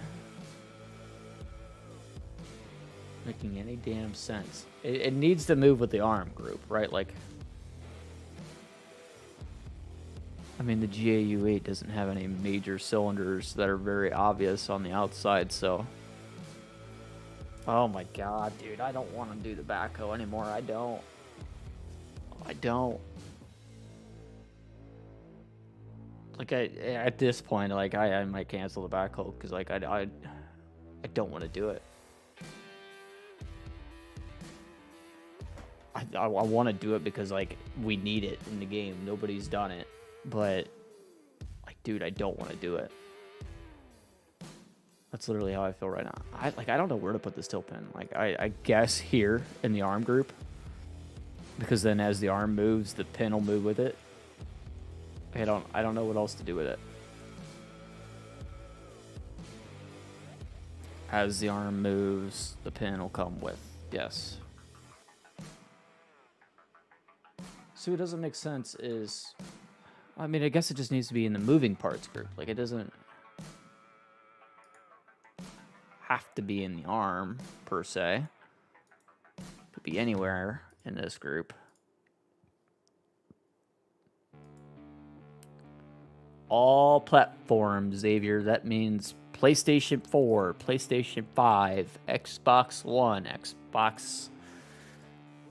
making any damn sense. It needs to move with the arm group, right? Like, I mean, the GAU8 doesn't have any major cylinders that are very obvious on the outside, so. Oh my god, dude, I don't want to do the backhoe anymore. I don't. Like, at this point, like, I might cancel the backhoe because, like, I don't want to do it. I want to do it because, like, we need it in the game. Nobody's done it. But, like, dude, I don't want to do it. That's literally how I feel right now. I don't know where to put this tilt pin. Like, I guess here in the arm group. Because then as the arm moves, the pin will move with it. I don't know what else to do with it. As the arm moves, the pin will come with. Yes. So what doesn't make sense is, I mean, I guess it just needs to be in the moving parts group. Like, it doesn't have to be in the arm, per se. It could be anywhere in this group. All platforms, Xavier. That means PlayStation 4, PlayStation 5, Xbox One, Xbox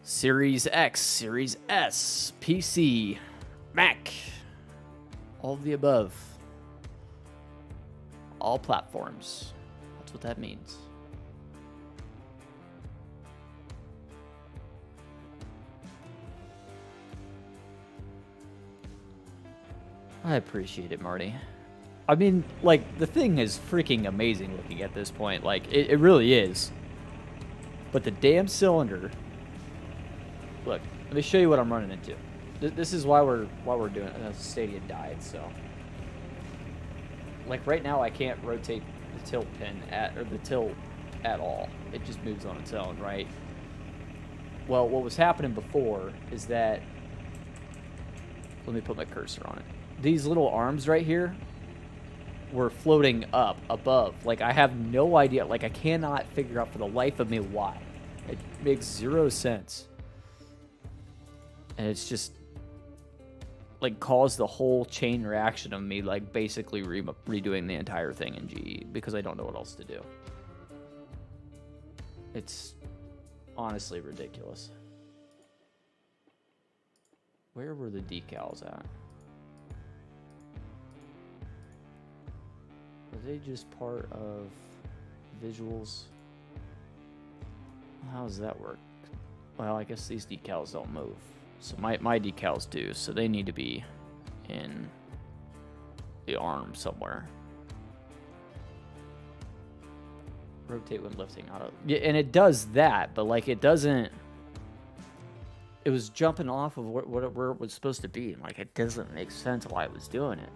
Series X, Series S, PC, Mac. All of the above. All platforms. That's what that means. I appreciate it, Marty. I mean, like, the thing is freaking amazing looking at this point. Like, it really is. But the damn cylinder... Look, let me show you what I'm running into. This is why we're doing it. Stadia died, so... Like, right now, I can't rotate the tilt pin the tilt at all. It just moves on its own, right? Well, what was happening before is that... Let me put my cursor on it. These little arms right here were floating up above. Like, I have no idea. Like, I cannot figure out for the life of me why. It makes 0 sense. And it's just, like, caused the whole chain reaction of me, like, basically redoing the entire thing in GE because I don't know what else to do. It's honestly ridiculous. Where were the decals at? Are they just part of visuals? How does that work? Well, I guess these decals don't move. So my decals do, so they need to be in the arm somewhere. Rotate when lifting auto. Yeah, and it does that, but like it doesn't... It was jumping off of where it was supposed to be. Like, it doesn't make sense why it was doing it.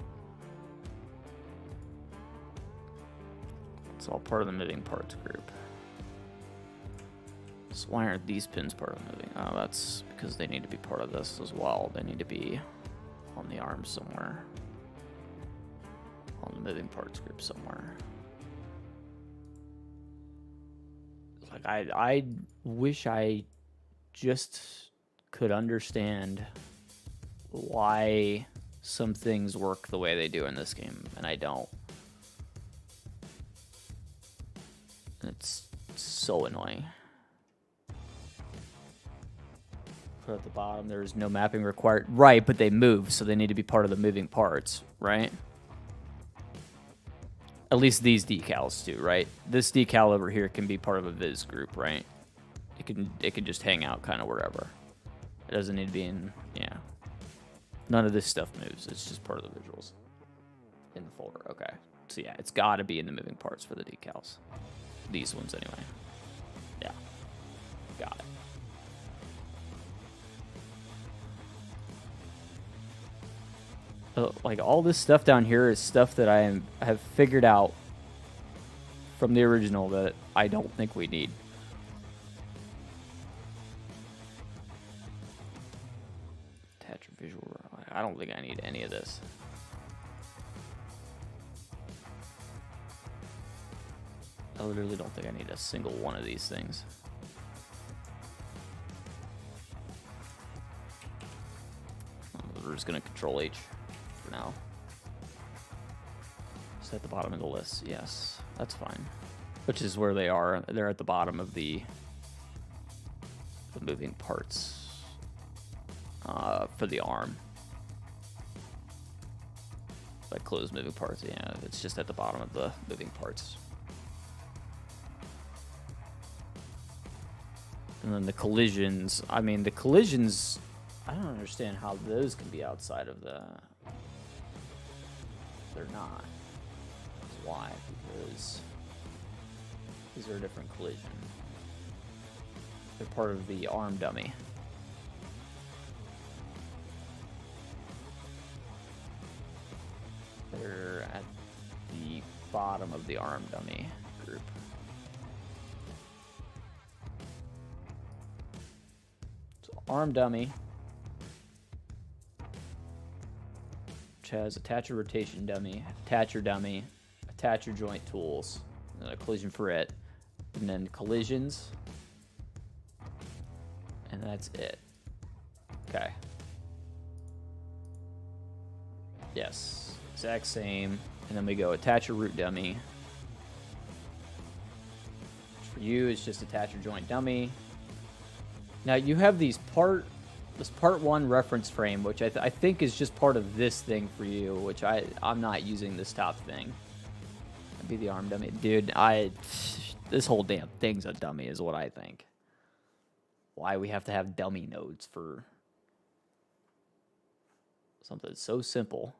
It's all part of the moving parts group. So why aren't these pins part of the moving? Oh, that's because they need to be part of this as well. They need to be on the arm somewhere. On the moving parts group somewhere. Like, I wish I just could understand why some things work the way they do in this game, and I don't. It's so annoying. Put at the bottom, there's no mapping required. Right, but they move, so they need to be part of the moving parts, right? At least these decals do, right? This decal over here can be part of a viz group, right? It can just hang out kind of wherever. It doesn't need to be in, yeah. None of this stuff moves. It's just part of the visuals in the folder. Okay. So yeah, it's got to be in the moving parts for the decals. These ones anyway. Yeah. Got it. Like, all this stuff down here is stuff that I have figured out from the original that I don't think we need. Attach a visual. I don't think I need any of this. I literally don't think I need a single one of these things. We're just going to Control H for now. Just at the bottom of the list. Yes, that's fine. Which is where they are. They're at the bottom of the moving parts for the arm. Like closed moving parts. Yeah, it's just at the bottom of the moving parts. And then the collisions, I mean, the collisions, I don't understand how those can be outside of the... They're not. Why? Because these are a different collision. They're part of the arm dummy. They're at the bottom of the arm dummy group. Arm dummy, which has attacher rotation dummy, attacher dummy, attacher joint tools, and then a collision for it, and then collisions, and that's it. Okay. Yes. Exact same. And then we go attach a root dummy. For you, it's just attach your joint dummy. Now you have this part 1 reference frame, which I think is just part of this thing for you, which I'm not using this top thing. That'd be the arm dummy. Dude, this whole damn thing's a dummy is what I think. Why we have to have dummy nodes for something so simple.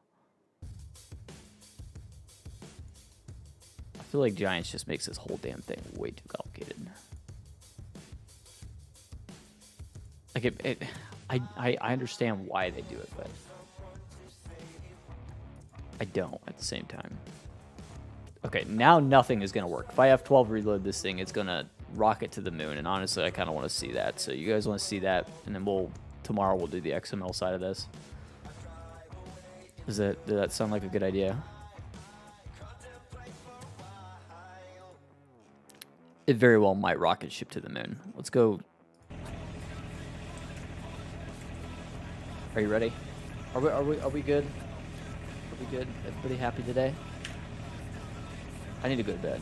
I feel like Giants just makes this whole damn thing way too complicated. Like I understand why they do it, but I don't at the same time. Okay, now nothing is going to work. If I have 12 reload this thing, it's going to rocket to the moon, and honestly, I kind of want to see that. So you guys want to see that, and then tomorrow we'll do the XML side of this. Does that sound like a good idea? It very well might rocket ship to the moon. Let's go. Are you ready? Are we good? Are we good? Everybody happy today? I need to go to bed.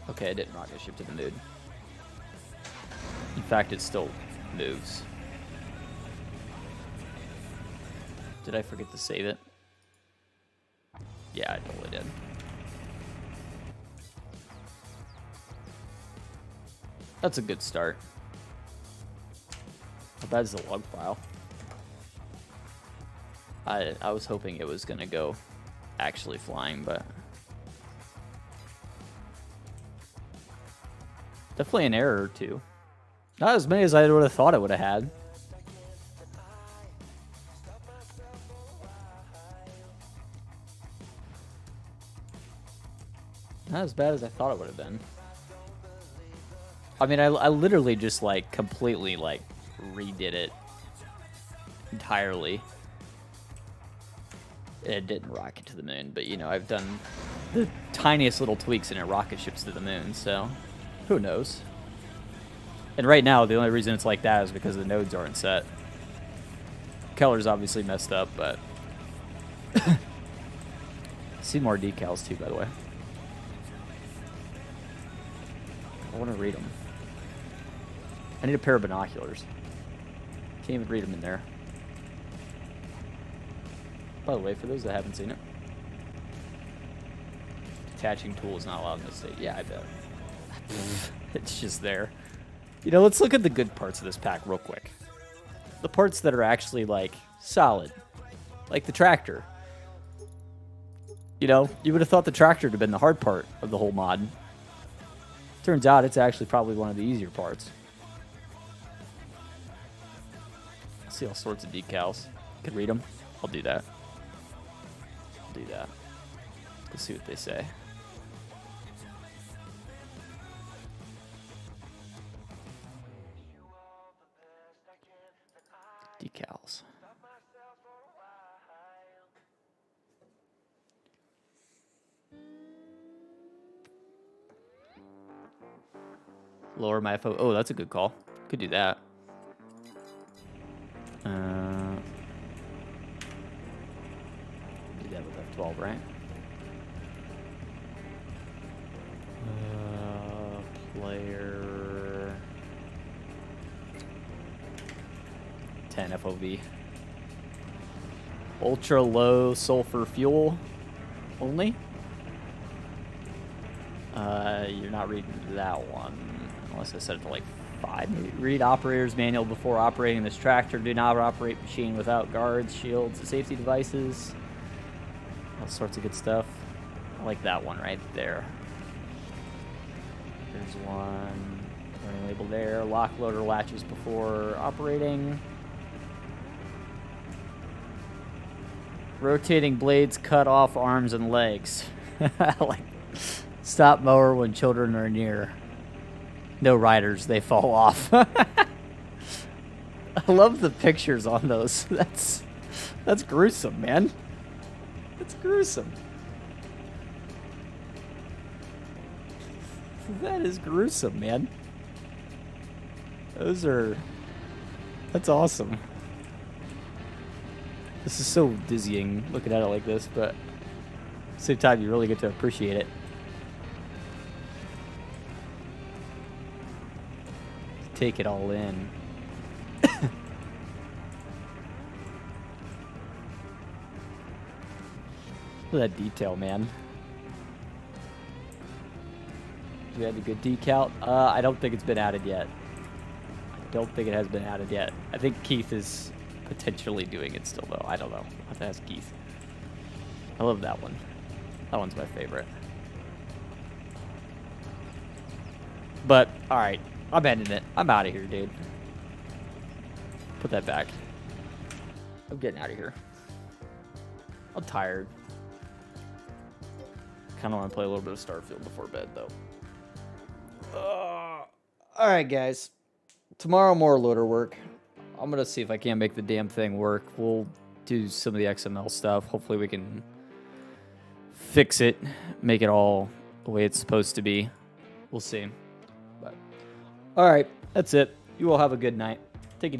Okay, it didn't rocket ship to the moon. In fact, it still moves. Did I forget to save it? Yeah, I totally did. That's a good start. How bad is the log file? I was hoping it was gonna go actually flying, but definitely an error or two. Not as many as I would have thought it would have had. Not as bad as I thought it would have been. I mean, I literally just like completely like redid it entirely. It didn't rocket to the moon, but you know, I've done the tiniest little tweaks and it rocket ships to the moon, so who knows? And right now, the only reason it's like that is because the nodes aren't set. Keller's obviously messed up, but see more decals too, by the way. I want to read them. I need a pair of binoculars. Can't even read them in there. By the way, for those that haven't seen it, attaching tool is not allowed in this state. Yeah, I bet. It's just there. You know, let's look at the good parts of this pack real quick. The parts that are actually, like, solid. Like the tractor. You know, you would have thought the tractor would have been the hard part of the whole mod. Turns out it's actually probably one of the easier parts. I see all sorts of decals. Can read them. I'll do that. Do that. Let's see what they say. Decals. Lower my FO. Oh, that's a good call. Could do that. Do that with F12, right? Player 10 FOV. Ultra low sulfur fuel only. You're not reading that one unless I set it to like 5. Read operator's manual before operating this tractor. Do not operate machine without guards, shields, and safety devices. All sorts of good stuff. I like that one right there. There's one. Warning label there. Lock loader latches before operating. Rotating blades cut off arms and legs. Like stop mower when children are near. No riders, they fall off. I love the pictures on those. That's gruesome, man. That's gruesome. That is gruesome, man. That's awesome. This is so dizzying looking at it like this, but at the same time, you really get to appreciate it. Take it all in. Look at that detail, man. We had a good decal. I don't think it's been added yet. I don't think it has been added yet. I think Keith is potentially doing it still, though. I don't know. I'll have to ask Keith. I love that one. That one's my favorite. But, alright. I'm ending it. I'm out of here, dude. Put that back. I'm getting out of here. I'm tired. Kind of want to play a little bit of Starfield before bed, though. Alright, guys. Tomorrow, more loader work. I'm going to see if I can't make the damn thing work. We'll do some of the XML stuff. Hopefully we can fix it, make it all the way it's supposed to be. We'll see. But alright, that's it. You all have a good night. Take it easy.